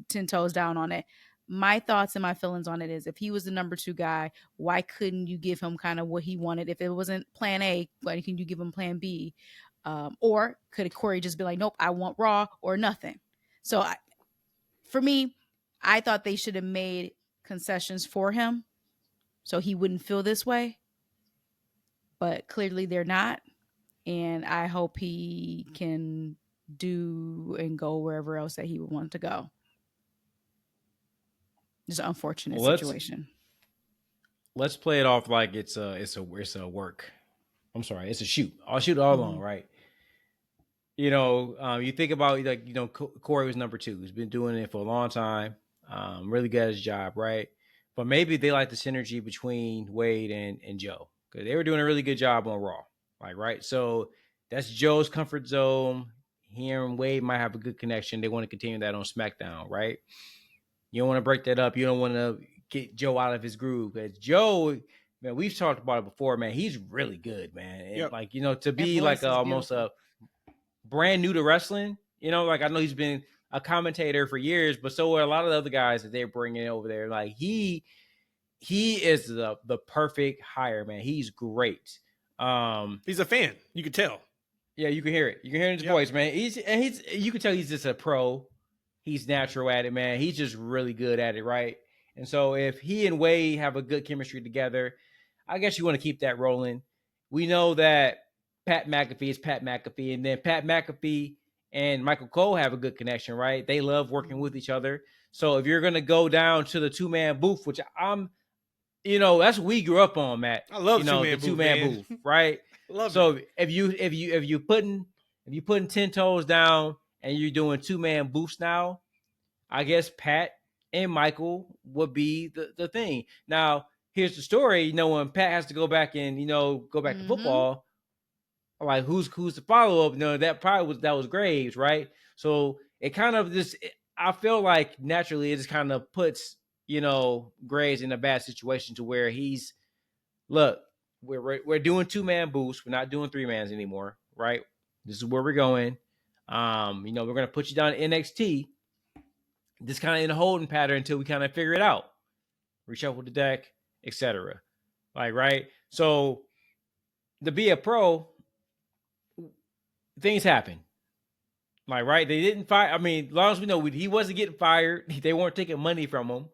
10 toes down on it. My thoughts and my feelings on it is, if he was the number 2 guy, why couldn't you give him kind of what he wanted? If it wasn't Plan A, why couldn't you give him Plan B? Or could Corey just be like, nope, I want Raw or nothing? So for me, I thought they should have made concessions for him so he wouldn't feel this way. But clearly they're not. And I hope he can do and go wherever else that he would want to go. It's an unfortunate situation. Let's play it off like it's a work. I'm sorry, it's a shoot. I'll shoot all along, right? You think about like Corey was number 2. He's been doing it for a long time. Really good at his job, right? But maybe they like the synergy between Wade and Joe, because they were doing a really good job on Raw, like, right? So that's Joe's comfort zone. He and Wade might have a good connection. They want to continue that on SmackDown, right? You don't want to break that up. You don't want to get Joe out of his groove, because Joe, man, we've talked about it before, man. He's really good, man. And Yep. like, to be like almost a brand new to wrestling, like I know he's been a commentator for years, but so are a lot of the other guys that they're bringing over there. Like he is the perfect hire, man. He's great. He's a fan. You could tell. Yeah, you can hear it. You can hear it in his voice, man. You can tell he's just a pro. He's natural at it, man. He's just really good at it, right? And so if he and Wade have a good chemistry together, I guess you want to keep that rolling. We know that Pat McAfee is Pat McAfee, and then Pat McAfee and Michael Cole have a good connection, right? They love working with each other. So if you're going to go down to the 2-man booth, which that's what we grew up on, Matt. I love the 2-man booth, right? Love so it. if you putting 10 toes down and you're doing 2-man booths now, I guess Pat and Michael would be the thing. Now, here's the story. When Pat has to go back and go back to football, like who's the follow up? That was Graves, right? So it kind of I feel like naturally it just kind of puts Graves in a bad situation to where we're doing 2-man boosts. We're not doing 3-mans anymore, right? This is where we're going. We're gonna put you down to NXT. This kind of in a holding pattern until we kind of figure it out. Reshuffle the deck, etc. Like, right? So to be a pro, things happen. Like, right? They didn't fire. I mean, as long as we know he wasn't getting fired, they weren't taking money from him.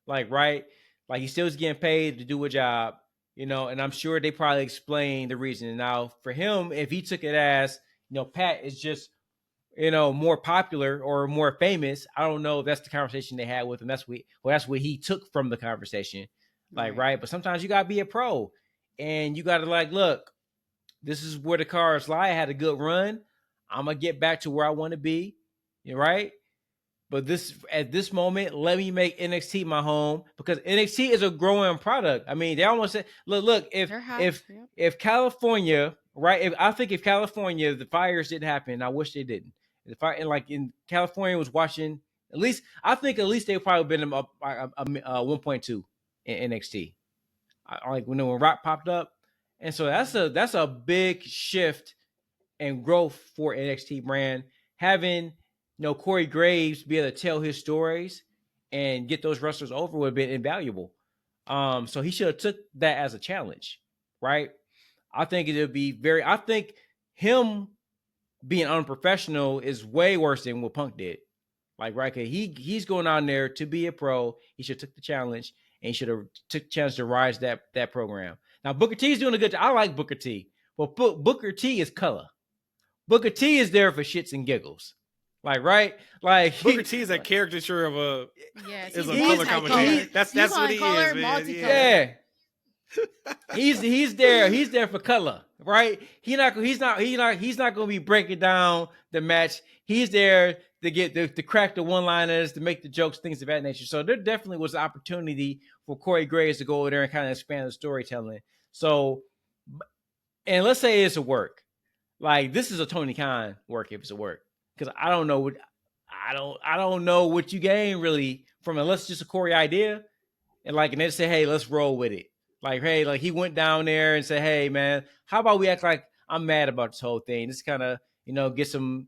Like, right? Like, he still was getting paid to do a job, and I'm sure they probably explained the reason. Now, for him, if he took it as, Pat is just, more popular or more famous, I don't know if that's the conversation they had with him. That's what he took from the conversation. Like, right? But sometimes you got to be a pro and you got to look, this is where the cards lie. I had a good run. I'm going to get back to where I want to be. Right? But at this moment, let me make NXT my home, because NXT is a growing product. I mean, they almost said, look, if California, right? If California, the fires didn't happen, I wish they didn't. In California was watching, at least they probably been up 1.2 in NXT. Like when Rock popped up. And so that's a big shift and growth for NXT brand. Having Corey Graves be able to tell his stories and get those wrestlers over would have been invaluable. So he should have took that as a challenge. right? I think I think him being unprofessional is way worse than what Punk did. Like, right, cause he's going on there to be a pro. He should have took the challenge, and he should have took the chance to rise that program. Now Booker T is doing a good job. I like Booker T, but Booker T is color. Booker T is there for shits and giggles. Like, right? Like Booker T is a caricature of a Yes, is a he's color commentator. That's what he is, man. multicolor. yeah. He's there for color, right? He's not going to be breaking down the match. He's there to get to crack the one-liners, to make the jokes, things of that nature. So there definitely was an opportunity for Corey Graves to go over there and kind of expand the storytelling. So, and let's say it's a work. Like, this is a Tony Khan work if it's a work, because I don't know what you gain really from it. Unless it's just a Corey idea, and they say, hey, let's roll with it. Like, hey, like he went down there and said, hey, man, how about we act like I'm mad about this whole thing? Just kind of, get some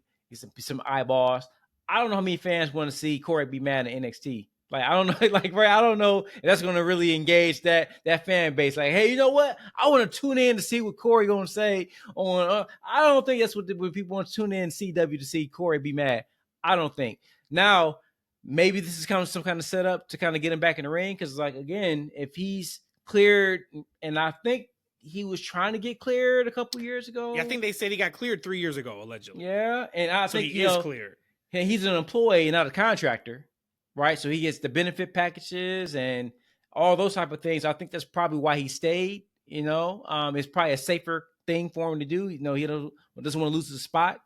eyeballs. I don't know how many fans want to see Corey be mad at NXT. Like, I don't know, I don't know if that's going to really engage that fan base. Like, hey, you know what? I want to tune in to see what Corey going to say on. I don't think that's what people want to tune in CW to see Corey be mad. I don't think. Now, maybe this is kind of some kind of setup to kind of get him back in the ring. Because, like, again, if he's cleared, and I think he was trying to get cleared a couple years ago. Yeah, I think they said he got cleared 3 years ago, allegedly. Yeah, and I think he is cleared. And he's an employee, not a contractor, right? So he gets the benefit packages and all those type of things. I think that's probably why he stayed. It's probably a safer thing for him to do. He doesn't want to lose his spot,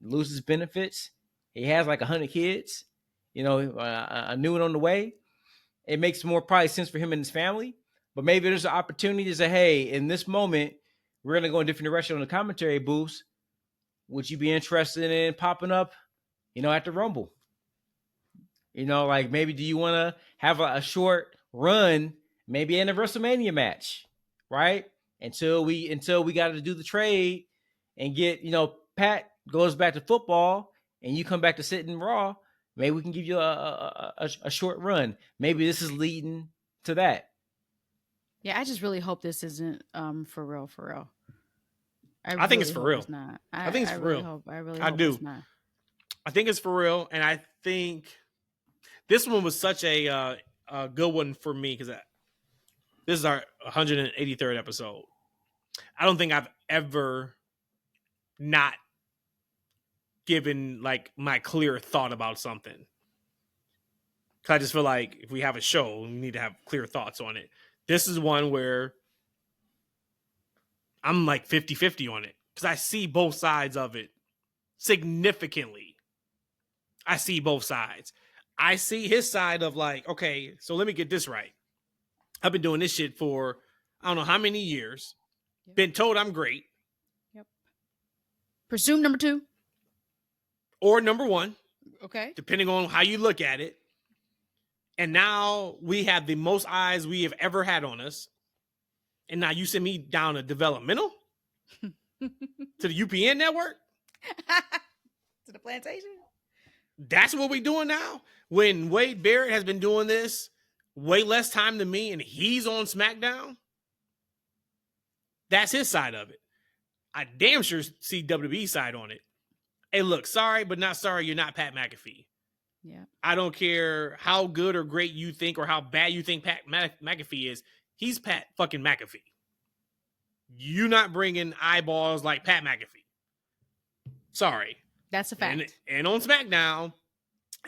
lose his benefits. He has like 100 kids. A new one on the way. It makes more probably sense for him and his family. But maybe there's an opportunity to say, hey, in this moment, we're going to go in a different direction on the commentary booths. Would you be interested in popping up, at the Rumble? Maybe do you want to have a short run, maybe in a WrestleMania match, right? Until we got to do the trade and get, Pat goes back to football and you come back to sit in Raw. Maybe we can give you a short run. Maybe this is leading to that. Yeah, I just really hope this isn't for real. I think it's for real. It's not. I think it's for real. I really hope it's not. I think it's for real, and I think this one was such a good one for me because this is our 183rd episode. I don't think I've ever not given like my clear thought about something. Cause I just feel like if we have a show, we need to have clear thoughts on it. This is one where I'm like 50-50 on it because I see both sides of it significantly. I see both sides. I see his side of like, okay, so let me get this right. I've been doing this shit for I don't know how many years. Yep. Been told I'm great. Yep. Presume number 2. Or number 1. Okay. Depending on how you look at it. And now we have the most eyes we have ever had on us. And now you send me down a developmental to the UPN network? To the plantation? That's what we're doing now? When Wade Barrett has been doing this way less time than me and he's on SmackDown? That's his side of it. I damn sure see WWE's side on it. Hey, look, sorry, but not sorry, you're not Pat McAfee. Yeah. I don't care how good or great you think or how bad you think Pat McAfee is. He's Pat fucking McAfee. You not bringing eyeballs like Pat McAfee. Sorry. That's a fact. And on SmackDown,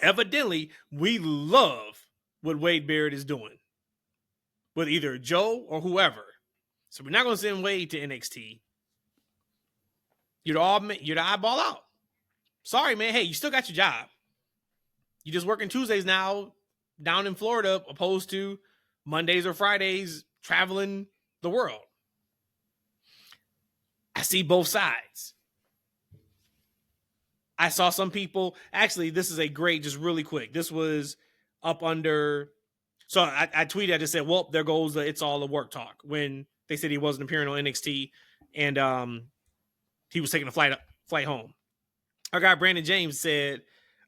evidently, we love what Wade Barrett is doing with either Joe or whoever. So we're not going to send Wade to NXT. You're the eyeball out. Sorry, man. Hey, you still got your job. You just working Tuesdays now down in Florida opposed to Mondays or Fridays traveling the world. I see both sides. I saw some people, actually, this is a great, just really quick. This was up under, so I tweeted, I just said, well, there goes the It's All a Work talk when they said he wasn't appearing on NXT and he was taking a flight home. Our guy, Brandon James, said,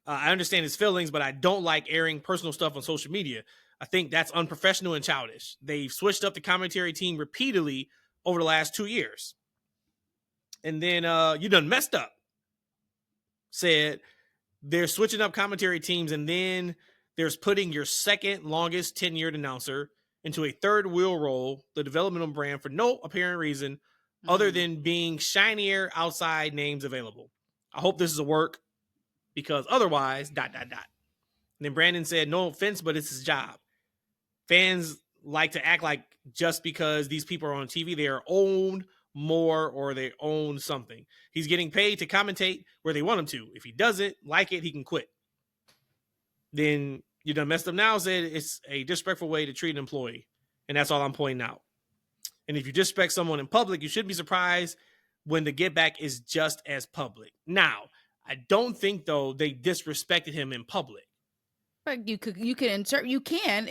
I understand his feelings, but I don't like airing personal stuff on social media. I think that's unprofessional and childish. They've switched up the commentary team repeatedly over the last 2 years. And then you done messed up. Said they're switching up commentary teams, and then there's putting your second longest tenured announcer into a third wheel role, the developmental brand, for no apparent reason other than being shinier outside names available. I hope this is a work because otherwise, ... And then Brandon said, no offense, but it's his job. Fans like to act like just because these people are on TV, they are owned more or they own something. He's getting paid to commentate where they want him to. If he doesn't like it, he can quit. Then you done messed up now, said it's a disrespectful way to treat an employee. And that's all I'm pointing out. And if you disrespect someone in public, you shouldn't be surprised when the get back is just as public. Now, I don't think, though, they disrespected him in public. But you can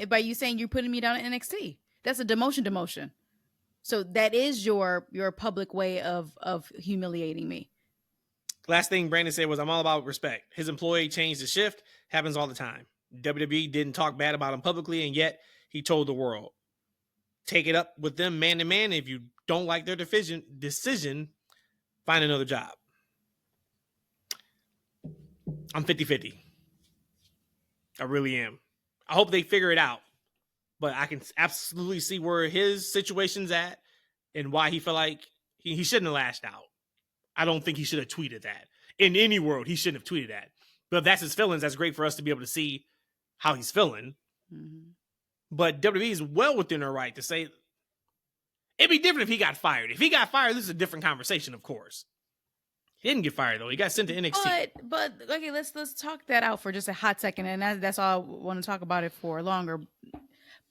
by you saying you're putting me down at NXT. That's a demotion. So that is your public way of humiliating me. Last thing Brandon said was, I'm all about respect. His employee changed the shift. Happens all the time. WWE didn't talk bad about him publicly, and yet he told the world. Take it up with them man to man. If you don't like their decision, find another job. I'm 50-50. I really am. I hope they figure it out. But I can absolutely see where his situation's at and why he felt like he shouldn't have lashed out. I don't think he should have tweeted that. In any world, he shouldn't have tweeted that. But if that's his feelings, that's great for us to be able to see how he's feeling. Mm-hmm. But WWE is well within their right to say, it'd be different if he got fired. If he got fired, this is a different conversation, of course. He didn't get fired, though. He got sent to NXT. But okay, let's talk that out for just a hot second. And that's all I want to talk about it for longer.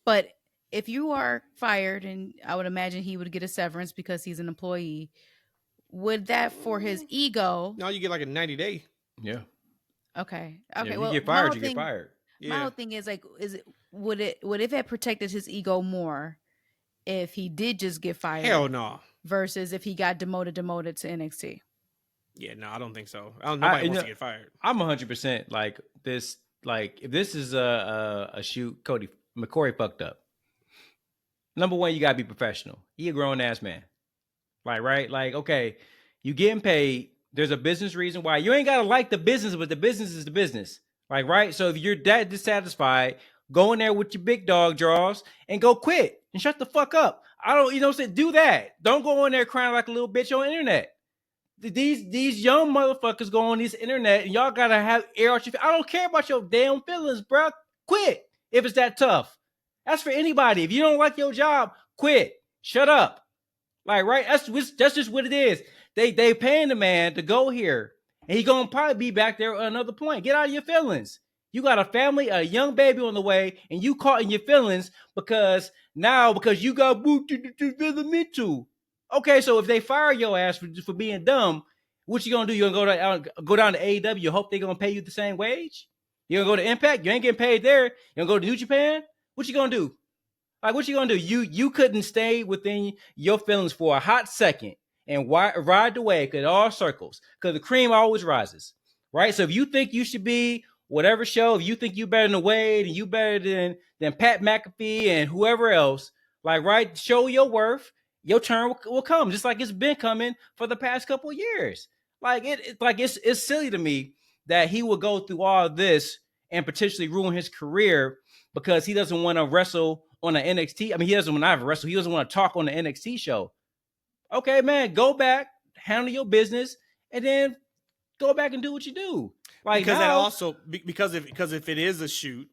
But if you are fired, and I would imagine he would get a severance because he's an employee, would that for his ego? No, you get like a 90-day. Yeah. Okay. Yeah, well, you get fired, you get fired. My whole thing is like, would it have protected his ego more if he did just get fired? Hell no. Versus if he got demoted to NXT. Yeah, no, I don't think so. Nobody wants to get fired. I'm 100% like this. Like, if this is a shoot, McCory fucked up. Number one, you gotta be professional. He a grown ass man. Like, right? Like, okay, you getting paid. There's a business reason why. You ain't gotta like the business, but the business is the business. Like, right? So if you're that dissatisfied, go in there with your big dog draws and go quit and shut the fuck up. I don't, say do that. Don't go in there crying like a little bitch on the internet. These young motherfuckers go on this internet and y'all gotta have air out your. I don't care about your damn feelings, bro. Quit if it's that tough. That's for anybody. If you don't like your job, quit. Shut up. Like, right? That's just what it is. They paying the man to go here, and he gonna probably be back there at another point. Get out of your feelings. You got a family, a young baby on the way, and you caught in your feelings because you got booed to developmental. Okay, so if they fire your ass for being dumb, what you gonna do? You gonna go down to AEW? Hope they gonna pay you the same wage? You gonna go to Impact? You ain't getting paid there. You gonna go to New Japan? What you gonna do? Like, what you gonna do? You couldn't stay within your feelings for a hot second and ride the wave because all circles, because the cream always rises, right? So if you think you should be whatever show, if you think you better than Wade and you better than Pat McAfee and whoever else, like, right, show your worth. Your turn will come, just like it's been coming for the past couple of years. Like it's silly to me that he will go through all this and potentially ruin his career because he doesn't want to wrestle on an NXT. I mean, he doesn't want to wrestle. He doesn't want to talk on the NXT show. Okay, man, go back, handle your business, and then go back and do what you do. Like, because that also because if it is a shoot,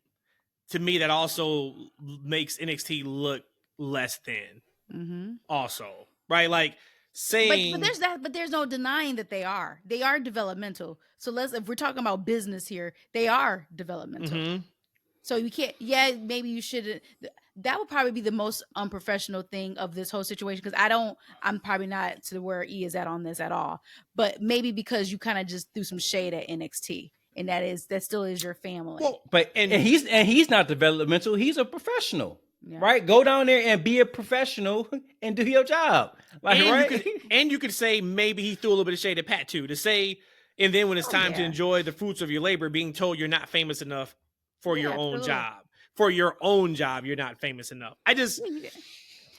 to me that also makes NXT look less than. Mm-hmm. Also, right? Like saying, but there's no denying that they are developmental. So if we're talking about business here, they are developmental. Mm-hmm. So you can't. Yeah, maybe you shouldn't. That would probably be the most unprofessional thing of this whole situation because I'm probably not to where E is at on this at all. But maybe because you kind of just threw some shade at NXT, and that still is your family. Well, but and he's not developmental. He's a professional. Yeah. Right, go down there and be a professional and do your job. Like, and you could say maybe he threw a little bit of shade at Pat too. To say, and then when it's time to enjoy the fruits of your labor, being told you're not famous enough for your own job. For your own job, you're not famous enough.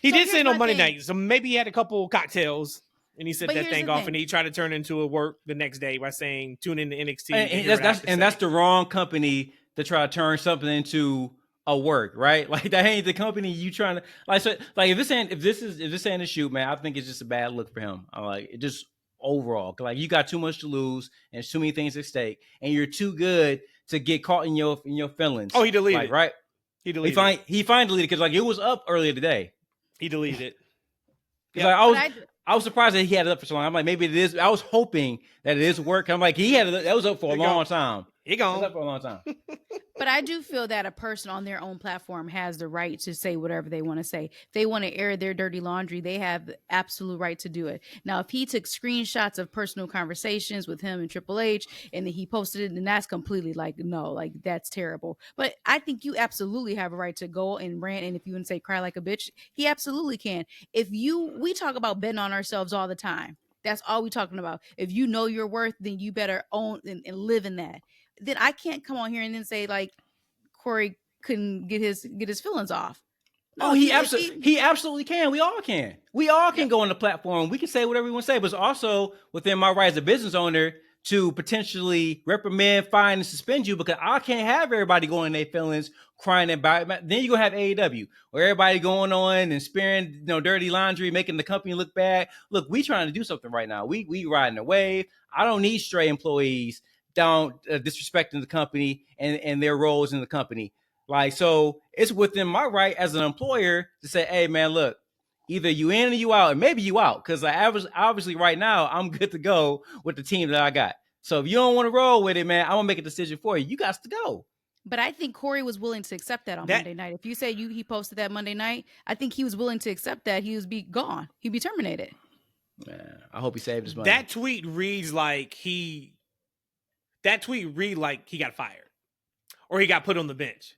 He So did say here's it on my Monday thing. night, so maybe he had a couple cocktails and he set But that here's thing the off, thing. and he tried to turn into a work the next day by saying, "Tune in to NXT and, and hear what I have to say." that's the wrong company to try to turn something into a work, right? Like that ain't the company you trying to like. So like if this ain't a shoot, man, I think it's just a bad look for him. I like it just overall. Like you got too much to lose and there's too many things at stake, and you're too good to get caught in your feelings. Oh, he deleted like, it. right? He deleted it. He finally deleted because like it was up earlier today. He deleted it. Because Yep. like, I was surprised that he had it up for so long. I'm like, maybe it is. I was hoping that it is work. I'm like, he had it. That was up for a long time. He It gone. was up for a long time. But I do feel that a person on their own platform has the right to say whatever they want to say. If they want to air their dirty laundry, they have the absolute right to do it. Now, if he took screenshots of personal conversations with him and Triple H and then he posted it, then that's completely like, no, like that's terrible. But I think you absolutely have a right to go and rant. And if you want to say cry like a bitch, he absolutely can. We talk about betting on ourselves all the time. That's all we talking about. If you know your worth, then you better own and live in that. Then I can't come on here and then say like Corey couldn't get his feelings off. No, he absolutely can. We all can. We all can go on the platform. We can say whatever we want to say, but it's also within my right as a business owner to potentially reprimand, fine, and suspend you because I can't have everybody going in their feelings, crying about it. Then you're gonna have AEW where everybody going on and spearing, dirty laundry, making the company look bad. Look, we trying to do something right now. We riding a wave. I don't need stray employees down disrespecting the company and their roles in the company. Like, so it's within my right as an employer to say, hey, man, look, either you in or you out, and maybe you out. Because obviously right now, I'm good to go with the team that I got. So if you don't want to roll with it, man, I'm going to make a decision for you. You got to go. But I think Corey was willing to accept that on Monday night. If you say he posted that Monday night, I think he was willing to accept that he was be gone. He'd be terminated. Man, I hope he saved his money. That tweet reads like he got fired or he got put on the bench.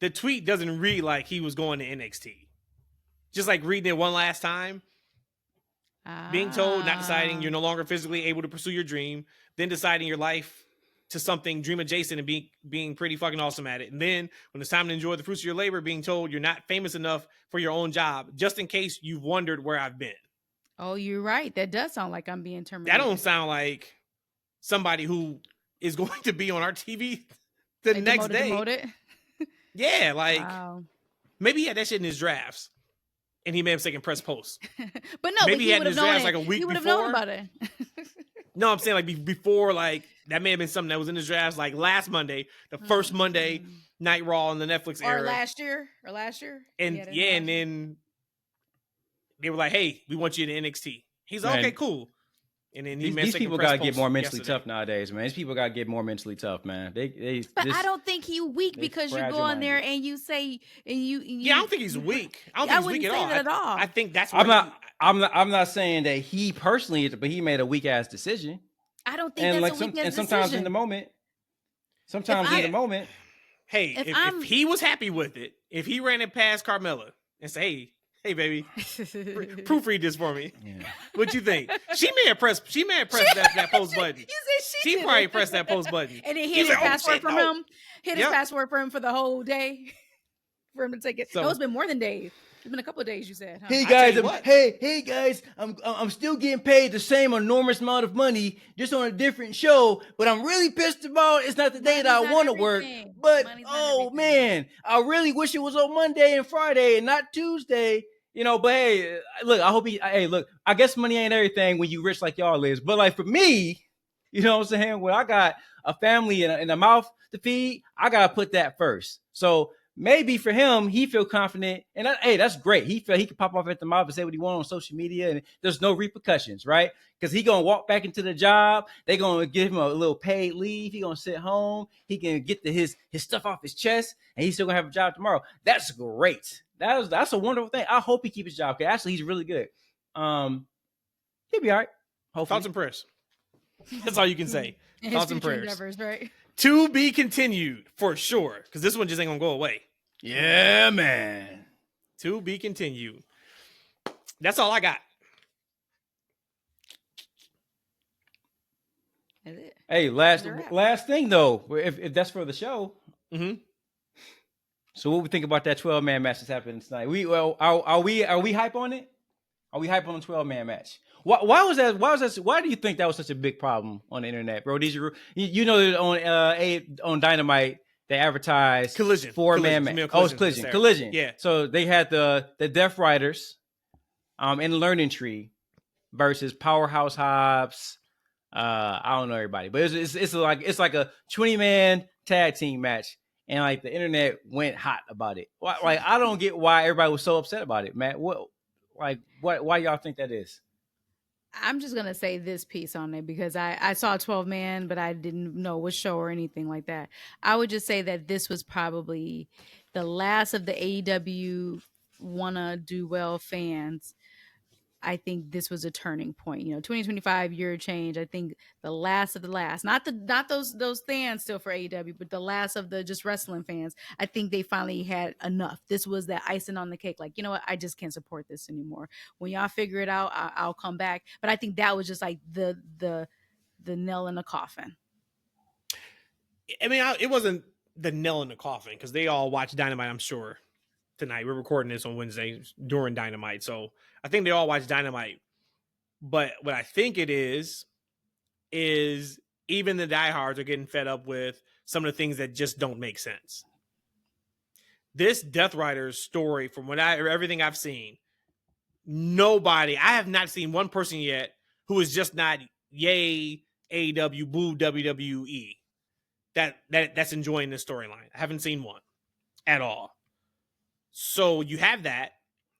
The tweet doesn't read like he was going to NXT. Just like reading it one last time, being told, not deciding you're no longer physically able to pursue your dream, then deciding your life to something dream adjacent and being pretty fucking awesome at it. And then when it's time to enjoy the fruits of your labor, being told you're not famous enough for your own job, just in case you've wondered where I've been. Oh, you're right. That does sound like I'm being terminated. That don't sound like somebody who is going to be on our TV the next day. Demoted? Yeah, like maybe he had that shit in his drafts, and he may have taken press post. But no, maybe he had in his drafts like a week he would have before. known about it. No, I'm saying like before, like that may have been something that was in his drafts, like last Monday, the first Monday Night Raw in the Netflix era, or last year, and and then they were like, "Hey, we want you to NXT." He's like, "Okay, cool." And then these people gotta get more mentally tough nowadays, man. These people gotta get more mentally tough, man. But I don't think he's weak because you go on there and you say and you. Yeah, I don't think he's weak. I don't think he's weak at all. I think that's. I'm not saying that he personally is, but he made a weak ass decision. I don't think that's a weak ass decision. And sometimes in the moment, hey, if he was happy with it, if he ran it past Carmella and say, "Hey, baby, proofread this for me." Yeah. What you think? She may have pressed that post button. You said she probably pressed that post button. And then hit his password from him. Hit his password for him for the whole day. For him to take it. So, it's been more than days. It's been a couple of days, you said. Huh? Hey guys, I'm still getting paid the same enormous amount of money, just on a different show. But I'm really pissed about it's not the day that I want to work. But man, I really wish it was on Monday and Friday and not Tuesday. But hey, look, I guess money ain't everything when you rich like y'all is. But like for me, you know what I'm saying? When I got a family and a mouth to feed, I gotta put that first. So maybe for him, he feel confident, and that's great. He feel he can pop off at the mouth and say what he want on social media, and there's no repercussions, right? Because he gonna walk back into the job. They gonna give him a little paid leave. He gonna sit home. He can get his stuff off his chest, and he's still gonna have a job tomorrow. That's great. That's a wonderful thing. I hope he keeps his job. Okay, actually, he's really good. He'll be all right. Hopefully. Thoughts and prayers. That's all you can say. Thoughts and prayers. Endeavors, right? To be continued for sure, because this one just ain't gonna go away. Yeah, man. To be continued. That's all I got. That's it. Hey, last thing though, if that's for the show, So what we think about that 12-man match that's happening tonight? Are we hype on it? Are we hype on the 12-man match? Why was that? Why do you think that was such a big problem on the internet, bro? You know that on Dynamite they advertised Collision 4-man match. Oh, it's Collision. Yeah. So they had the Death Riders, in the Learning Tree versus Powerhouse Hobbs. I don't know everybody, but it's like a 20-man tag team match. And like the internet went hot about it. Like I don't get why everybody was so upset about it, Matt. Why y'all think that is? I'm just gonna say this piece on it because I saw 12-man, but I didn't know what show or anything like that. I would just say that this was probably the last of the AEW wanna do well fans. I think this was a turning point. 2025 year change. I think the last of the last, not those fans still for AEW, but the last of the just wrestling fans. I think they finally had enough. This was the icing on the cake. Like, you know what? I just can't support this anymore. When y'all figure it out, I'll come back. But I think that was just like the nail in the coffin. I mean, it wasn't the nail in the coffin because they all watched Dynamite, I'm sure. Tonight we're recording this on Wednesday during Dynamite, so I think they all watch Dynamite. But what I think it is even the diehards are getting fed up with some of the things that just don't make sense. This Death Riders story, from everything I've seen, I have not seen one person yet who is just not yay AEW, boo WWE that's enjoying this storyline. I haven't seen one at all. So you have that.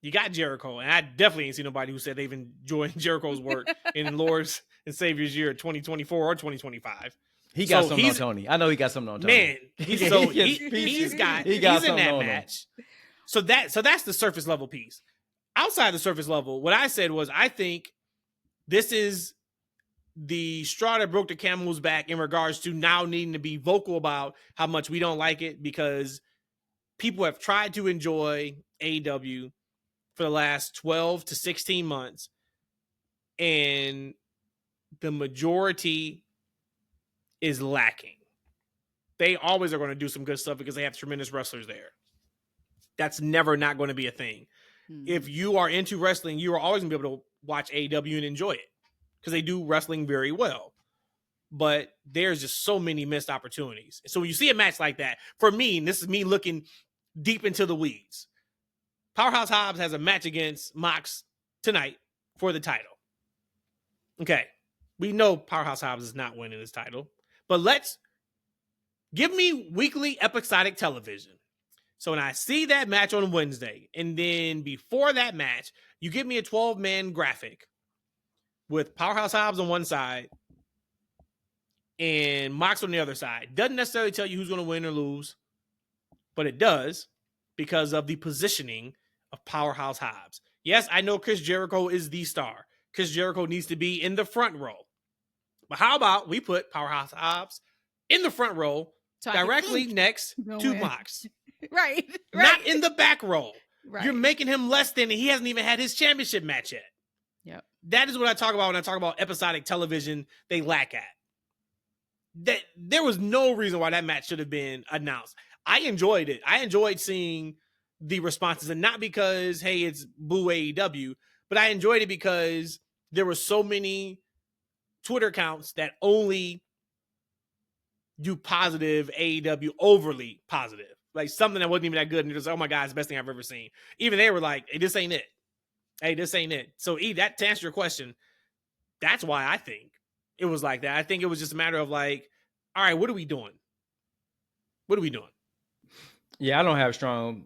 You got Jericho, and I definitely ain't seen nobody who said they've enjoyed Jericho's work in Lord's and Savior's year 2024 or 2025 He got something on Tony. I know he got something on Tony. Man, he's in that match. So that's the surface level piece. Outside the surface level, what I said was I think this is the straw that broke the camel's back in regards to now needing to be vocal about how much we don't like it, because people have tried to enjoy AEW for the last 12 to 16 months, and the majority is lacking. They always are going to do some good stuff because they have tremendous wrestlers there. That's never not going to be a thing. Mm-hmm. If you are into wrestling, you are always going to be able to watch AEW and enjoy it because they do wrestling very well. But there's just so many missed opportunities. So when you see a match like that, for me, and this is me looking deep into the weeds, Powerhouse Hobbs has a match against Mox tonight for the title. Okay, we know Powerhouse Hobbs is not winning this title, but let's give me weekly episodic television. So when I see that match on Wednesday, and then before that match, you give me a 12-man graphic with Powerhouse Hobbs on one side and Mox on the other side. Doesn't necessarily tell you who's going to win or lose, but it does because of the positioning of Powerhouse Hobbs. Yes, I know Chris Jericho is the star. Chris Jericho needs to be in the front row. But how about we put Powerhouse Hobbs in the front row, directly next to Mox? Right. Not in the back row. Right. You're making him less than, he hasn't even had his championship match yet. Yep. That is what I talk about when I talk about episodic television they lack at. There was no reason why that match should have been announced. I enjoyed it. I enjoyed seeing the responses, and not because, hey, it's boo AEW, but I enjoyed it because there were so many Twitter accounts that only do positive AEW, overly positive. Like something that wasn't even that good. And you're just, oh my God, it's the best thing I've ever seen. Even they were like, hey, this ain't it. Hey, this ain't it. So that to answer your question, that's why I think it was like that. I think it was just a matter of like, all right, what are we doing? What are we doing? Yeah, I don't have strong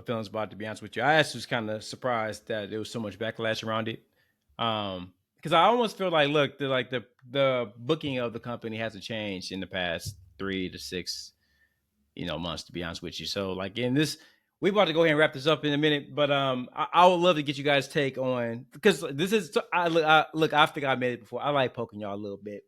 feelings about it, to be honest with you. I actually was kind of surprised that there was so much backlash around it. Because I almost feel like, look, the booking of the company hasn't changed in the past 3 to 6 months, to be honest with you. So like in this, we about to go ahead and wrap this up in a minute, but I would love to get you guys' take on, because this is, I think I made it before. I like poking y'all a little bit.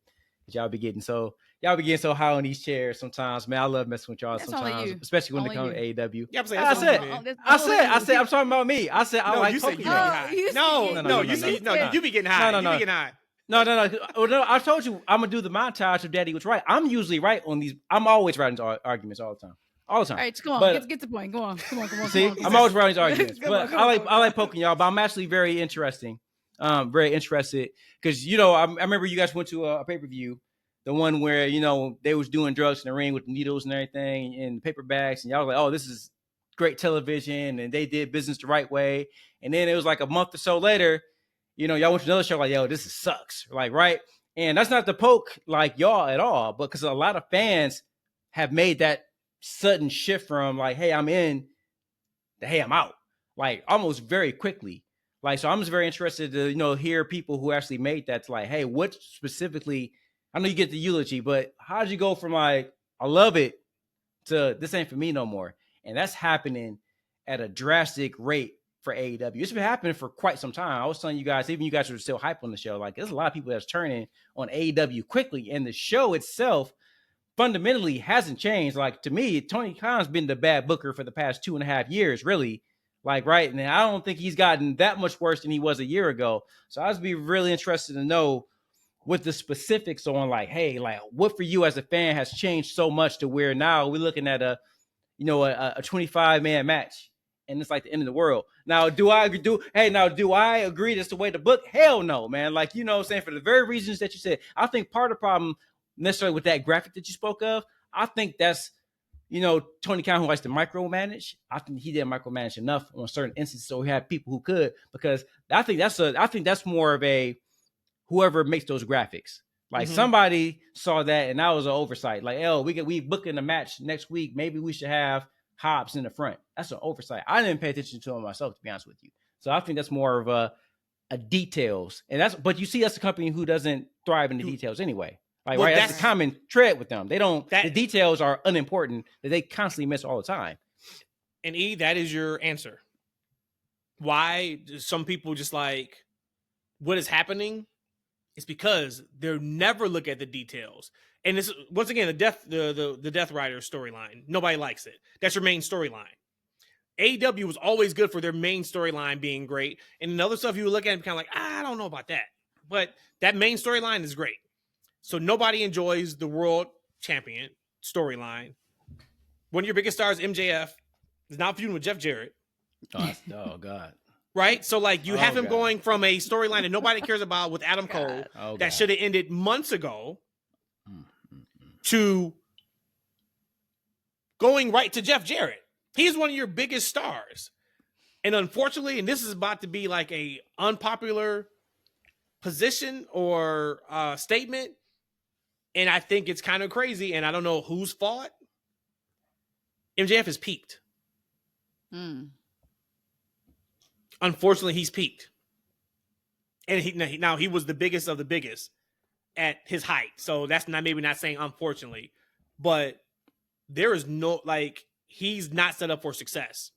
Y'all be getting so high on these chairs sometimes, man. I love messing with y'all sometimes, especially when they come to AEW. Yeah, I said, I'm talking about me. I said, I like poking y'all. You be getting high. You be getting high. No. I told you I'm gonna do the montage of Daddy was right. I'm usually right on these. I'm always right into arguments all the time. all the time. All right, come on, But get the point. Go on, come on. see, I'm always around these arguments, Come but on, I like poking y'all. But I'm actually very interested because I remember you guys went to a pay-per-view, the one where they was doing drugs in the ring with needles and everything and paper bags, and y'all was like, oh, this is great television, and they did business the right way. And then it was like a month or so later, y'all went to another show like, yo, this sucks, like, right? And that's not to poke like y'all at all, but because a lot of fans have made that sudden shift from like, hey, I'm in, to hey, I'm out, like almost very quickly. Like, so I'm just very interested to hear people who actually made that to like, hey, what specifically? I know you get the eulogy, but how'd you go from like, I love it to this ain't for me no more? And that's happening at a drastic rate for AEW. It's been happening for quite some time. I was telling you guys, even you guys were still hype on the show, like there's a lot of people that's turning on AEW quickly, and the show itself fundamentally hasn't changed. Like, to me, Tony Khan's been the bad booker for the past 2.5 years, really. Like, right? And I don't think he's gotten that much worse than he was a year ago. So I'd be really interested to know what the specifics on, like, hey, like, what for you as a fan has changed so much to where now we're looking at a 25-man match, and it's like the end of the world. Now, do I agree that's the way to book? Hell no, man. Like, what I'm saying, for the very reasons that you said. I think part of the problem necessarily with that graphic that you spoke of, I think that's, Tony Khan, who likes to micromanage. I think he didn't micromanage enough on certain instances, so we had people who could, because I think that's more of a whoever makes those graphics. Like, somebody saw that and that was an oversight. Like, we booking a match next week. Maybe we should have Hobbs in the front. That's an oversight. I didn't pay attention to it myself, to be honest with you. So I think that's more of a details. But you see, that's a company who doesn't thrive in the details anyway. Like, well, right, that's the common thread with them. They don't. The details are unimportant that they constantly miss all the time. And that is your answer. Why some people just like what is happening? It's because they're never look at the details. And this, once again, the Death Rider storyline. Nobody likes it. That's your main storyline. AEW was always good for their main storyline being great. And the other stuff you would look at and kind of like, I don't know about that. But that main storyline is great. So nobody enjoys the world champion storyline. One of your biggest stars, MJF, is now feuding with Jeff Jarrett. Oh God. Right? So, like, you have him going from a storyline that nobody cares about with Adam Cole that should have ended months ago to going right to Jeff Jarrett. He's one of your biggest stars. And unfortunately, and this is about to be like a unpopular position or statement, and I think it's kind of crazy, and I don't know whose fault. MJF has peaked. Unfortunately, he's peaked. And he was the biggest of the biggest at his height. So that's maybe not saying unfortunately, but there is no, like, he's not set up for success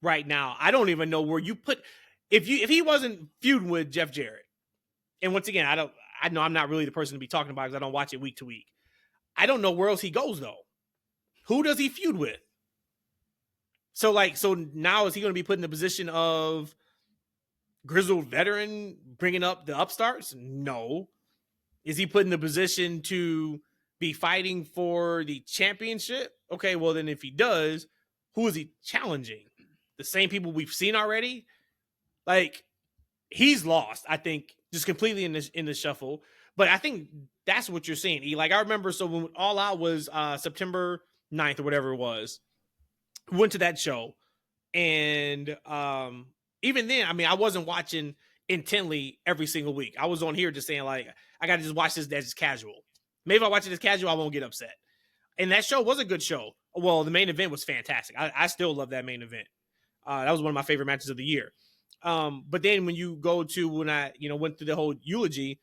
right now. I don't even know where you put, if he wasn't feuding with Jeff Jarrett. And once again, I know I'm not really the person to be talking about because I don't watch it week to week. I don't know where else he goes though. Who does he feud with? So now is he going to be put in the position of grizzled veteran bringing up the upstarts? No. Is he put in the position to be fighting for the championship? Okay, well then if he does, who is he challenging? The same people we've seen already? Like, he's lost, I think, just completely in the shuffle. But I think that's what you're seeing. Like, I remember, so when All Out was September 9th or whatever it was, we went to that show. And even then, I mean, I wasn't watching intently every single week. I was on here just saying, like, I got to just watch this as just casual. Maybe if I watch it as casual, I won't get upset. And that show was a good show. Well, the main event was fantastic. I still love that main event. That was one of my favorite matches of the year. But then when you go to when I went through the whole eulogy,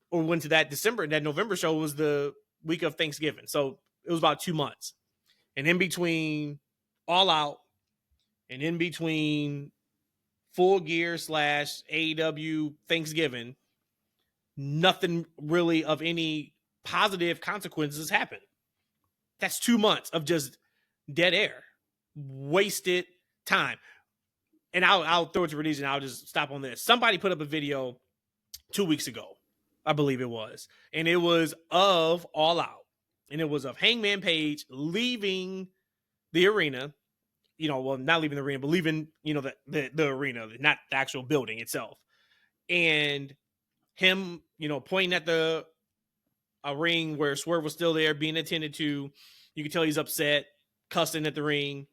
or went to that November show, was the week of Thanksgiving. So it was about 2 months. And in between All Out and in between Full Gear / AEW Thanksgiving, nothing really of any positive consequences happened. That's 2 months of just dead air, wasted time. And I'll throw it to Rhodesia and I'll just stop on this. Somebody put up a video 2 weeks ago, I believe it was, and it was of All Out, and it was of Hangman Page leaving the arena, well, not leaving the arena, but leaving, the arena, not the actual building itself. And him, pointing at a ring where Swerve was still there, being attended to. You can tell he's upset, cussing at the ring.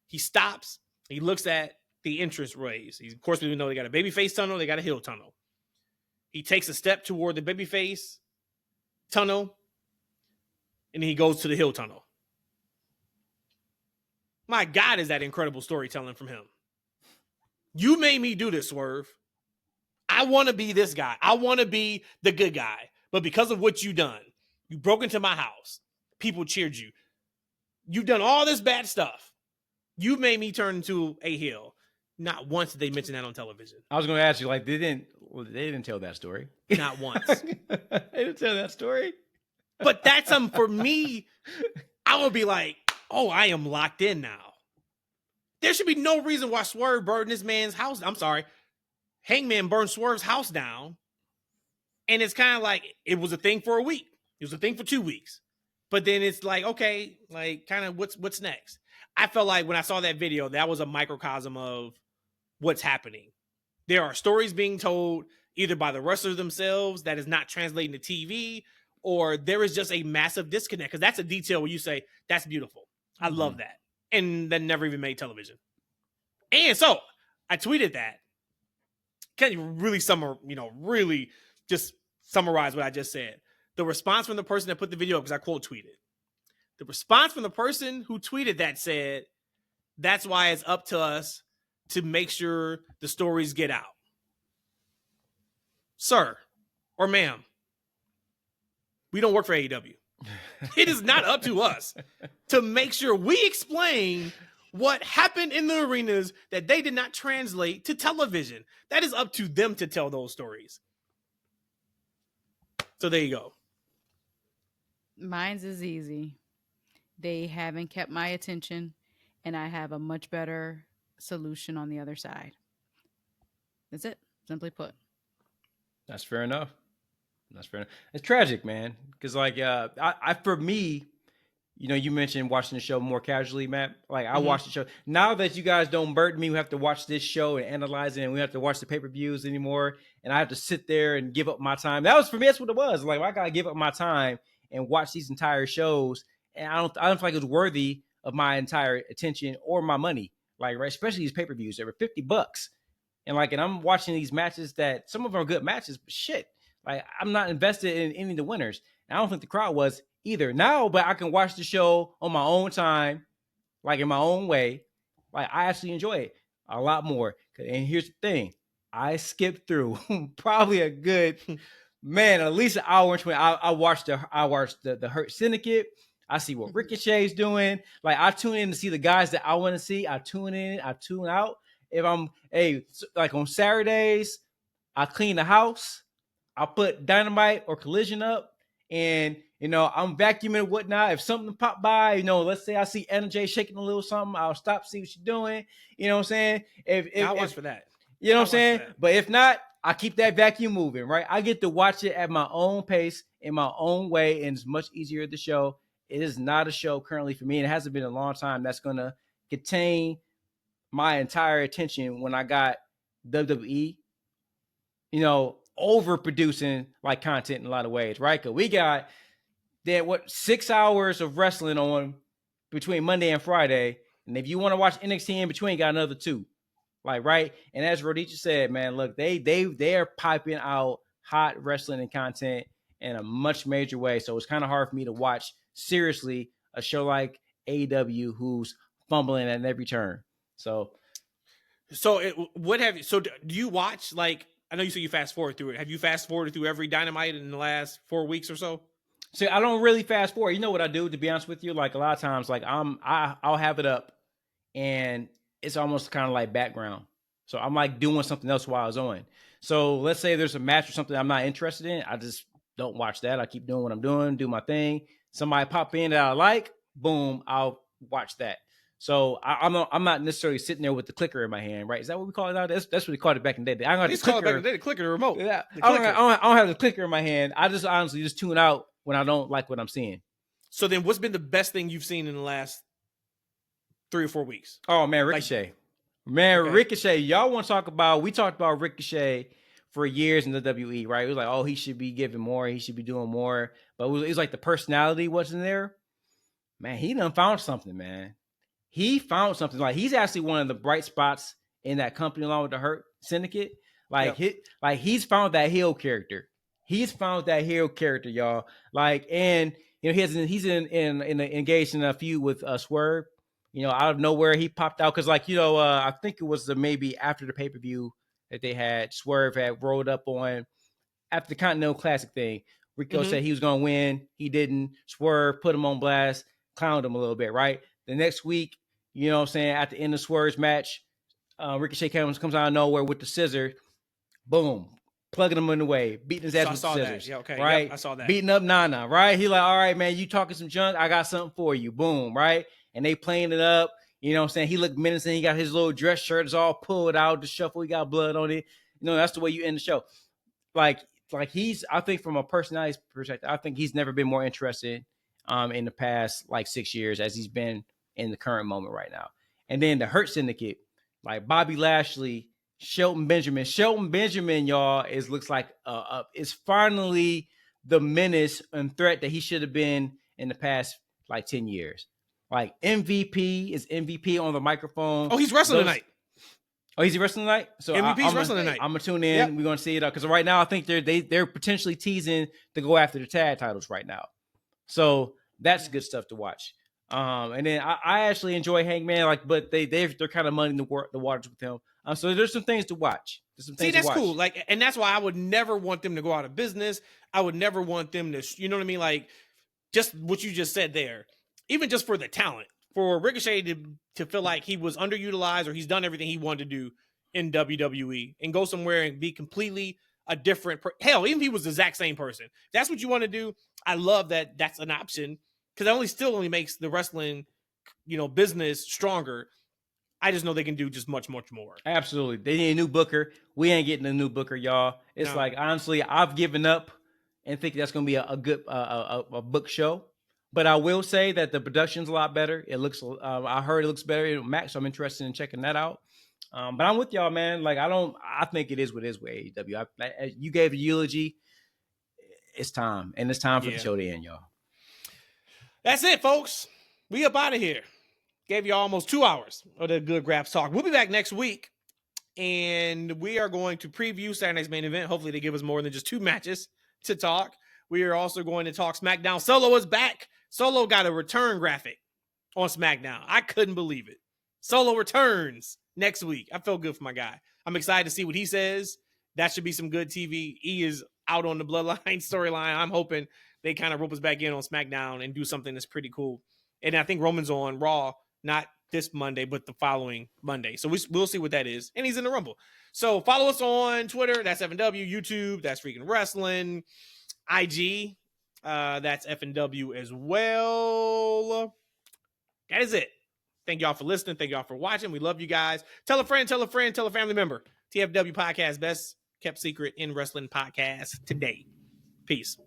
He stops. He looks at the entrance ways. Of course, we know they got a babyface tunnel. They got a heel tunnel. He takes a step toward the babyface tunnel, and he goes to the heel tunnel. My God, is that incredible storytelling from him. You made me do this, Swerve. I want to be this guy. I want to be the good guy. But because of what you done, you broke into my house. People cheered you. You've done all this bad stuff. You made me turn into a heel. Not once did they mention that on television. I was going to ask you, like, they didn't tell that story. Not once. They didn't tell that story. But that's something for me. I would be like, oh, I am locked in now. There should be no reason why Swerve burned this man's house. I'm sorry. Hangman burned Swerve's house down. And it's kind of like, it was a thing for a week. It was a thing for 2 weeks. But then it's like, okay, like kind of what's next? I felt like when I saw that video, that was a microcosm of what's happening. There are stories being told either by the wrestlers themselves that is not translating to TV, or there is just a massive disconnect. Because that's a detail where you say, that's beautiful. I love that. And that never even made television. And so I tweeted that. Can you really just summarize what I just said? The response from the person that put the video up, because I quote tweeted. The response from the person who tweeted that said, that's why it's up to us to make sure the stories get out. Sir or ma'am, we don't work for AEW. It is not up to us to make sure we explain what happened in the arenas that they did not translate to television. That is up to them to tell those stories. So there you go. Mine's is easy. They haven't kept my attention, and I have a much better solution on the other side. That's it. Simply put. That's fair enough. It's tragic, man. Because for me, you mentioned watching the show more casually, Matt. Like I watch the show now that you guys don't burden me. We have to watch this show and analyze it, and we have to watch the pay-per-views anymore. And I have to sit there and give up my time. That was for me. That's what it was. Like I gotta give up my time and watch these entire shows, and I don't feel like it was worthy of my entire attention or my money. Like right, especially these pay-per-views, they were $50, and I'm watching these matches that some of them are good matches, but shit. Like, I'm not invested in any of the winners. And I don't think the crowd was either. Now, but I can watch the show on my own time, like in my own way. Like, I actually enjoy it a lot more. And here's the thing. I skipped through probably a good, man, at least an hour and 20. I watched the Hurt Syndicate. I see what Ricochet's doing. Like, I tune in to see the guys that I want to see. I tune in. I tune out. If I'm, like on Saturdays, I clean the house. I'll put Dynamite or Collision up, and I'm vacuuming and whatnot. If something pop by, let's say I see NJ shaking a little something, I'll stop, see what she's doing. You know what I'm saying? I'll watch for that. You know what I'm saying? But if not, I keep that vacuum moving, right? I get to watch it at my own pace, in my own way, and it's much easier to show. It is not a show currently for me, and it hasn't been a long time that's going to contain my entire attention when I got WWE, overproducing like content in a lot of ways, right? Because we got 6 hours of wrestling on between Monday and Friday, and if you want to watch NXT in between, got another 2, like right. And as Rhodesia said, man, look, they are piping out hot wrestling and content in a much major way. So it's kind of hard for me to watch seriously a show like AEW who's fumbling at every turn. So do you watch like? I know you said you fast forward through it. Have you fast forwarded through every Dynamite in the last 4 weeks or so? See, I don't really fast forward. You know what I do, to be honest with you? Like a lot of times, like I'll have it up, and it's almost kind of like background. So I'm like doing something else while I was on. So let's say there's a match or something I'm not interested in. I just don't watch that. I keep doing what I'm doing, do my thing. Somebody pop in that I like, boom, I'll watch that. So I'm not necessarily sitting there with the clicker in my hand, right? Is that what we call it now? That's what we called it back in the day. I don't have the clicker. The clicker, the remote. Yeah, I don't have the clicker in my hand. I just honestly just tune out when I don't like what I'm seeing. So then, what's been the best thing you've seen in the last 3 or 4 weeks. Oh man, Ricochet. Man, Okay. Ricochet. Y'all want to talk about? We talked about Ricochet for years in the WWE, right? It was like, oh, he should be giving more. He should be doing more. But it was like the personality wasn't there. Man, he done found something, man. He found something. Like he's actually one of the bright spots in that company along with the Hurt Syndicate. Like he's found that heel character. He's found that hero character, y'all. Like, and you know, he's engaged in a feud with Swerve. You know, out of nowhere he popped out because, like, you know, I think it was maybe after the pay-per-view that they had, Swerve had rolled up on after the Continental Classic thing. Rico said he was gonna win. He didn't. Swerve put him on blast, clowned him a little bit, right? The next week, you know what I'm saying, at the end of Swerve's match, Ricochet comes out of nowhere with the scissor. Boom. Plugging him in the way, beating his ass with the scissors. Yeah, okay. Right? Yep, I saw that. Beating up Nana, right? He like, all right, man, you talking some junk. I got something for you. Boom, right? And they playing it up. You know what I'm saying? He looked menacing. He got his little dress shirt. It's all pulled out. The shuffle. He got blood on it. You know, that's the way you end the show. Like he's, I think from a personality perspective, I think he's never been more interested in the past, like 6 years as he's been in the current moment right now. And then the Hurt Syndicate, like Bobby Lashley, Shelton Benjamin, y'all, looks like is finally the menace and threat that he should have been in the past like 10 years. Like MVP is MVP on the microphone. Oh, he's wrestling tonight. Oh, he's wrestling tonight. So MVP's wrestling tonight. I'm gonna tune in. Yep. We're gonna see it because right now I think they're potentially teasing to go after the tag titles right now. So that's good stuff to watch. And then I actually enjoy Hangman, like, but they're kind of muddying the waters with him. So there's some things to watch. See, that's cool. Like, and that's why I would never want them to go out of business. I would never want them to, you know what I mean? Like, just what you just said there. Even just for the talent, for Ricochet to feel like he was underutilized or he's done everything he wanted to do in WWE and go somewhere and be completely a different hell, even if he was the exact same person. If that's what you want to do. I love that that's an option because it only makes the wrestling, you know, business stronger. I just know they can do just much, much more. Absolutely. They need a new booker. We ain't getting a new booker, y'all. It's like, honestly, I've given up and think that's going to be a good a book show. But I will say that the production's a lot better. It looks, I heard it looks better. Max, so I'm interested in checking that out. But I'm with y'all, man. Like, I think it is what it is with AEW. You gave a eulogy. It's time. And it's time for the show to end, y'all. That's it, folks. We up out of here. Gave you almost 2 hours of the Good Graps talk. We'll be back next week, and we are going to preview Saturday's main event. Hopefully they give us more than just 2 matches to talk. We are also going to talk SmackDown. Solo is back. Solo got a return graphic on SmackDown. I couldn't believe it. Solo returns next week. I feel good for my guy. I'm excited to see what he says. That should be some good TV. He is out on the Bloodline storyline. I'm hoping they kind of rope us back in on SmackDown and do something that's pretty cool. And I think Roman's on Raw, not this Monday, but the following Monday. So we'll see what that is. And he's in the Rumble. So follow us on Twitter. That's FNW. YouTube. That's Freakin' Wrestling. IG. That's FNW as well. That is it. Thank y'all for listening. Thank y'all for watching. We love you guys. Tell a friend, tell a friend, tell a family member. TFW Podcast, best kept secret in wrestling podcast today. Peace.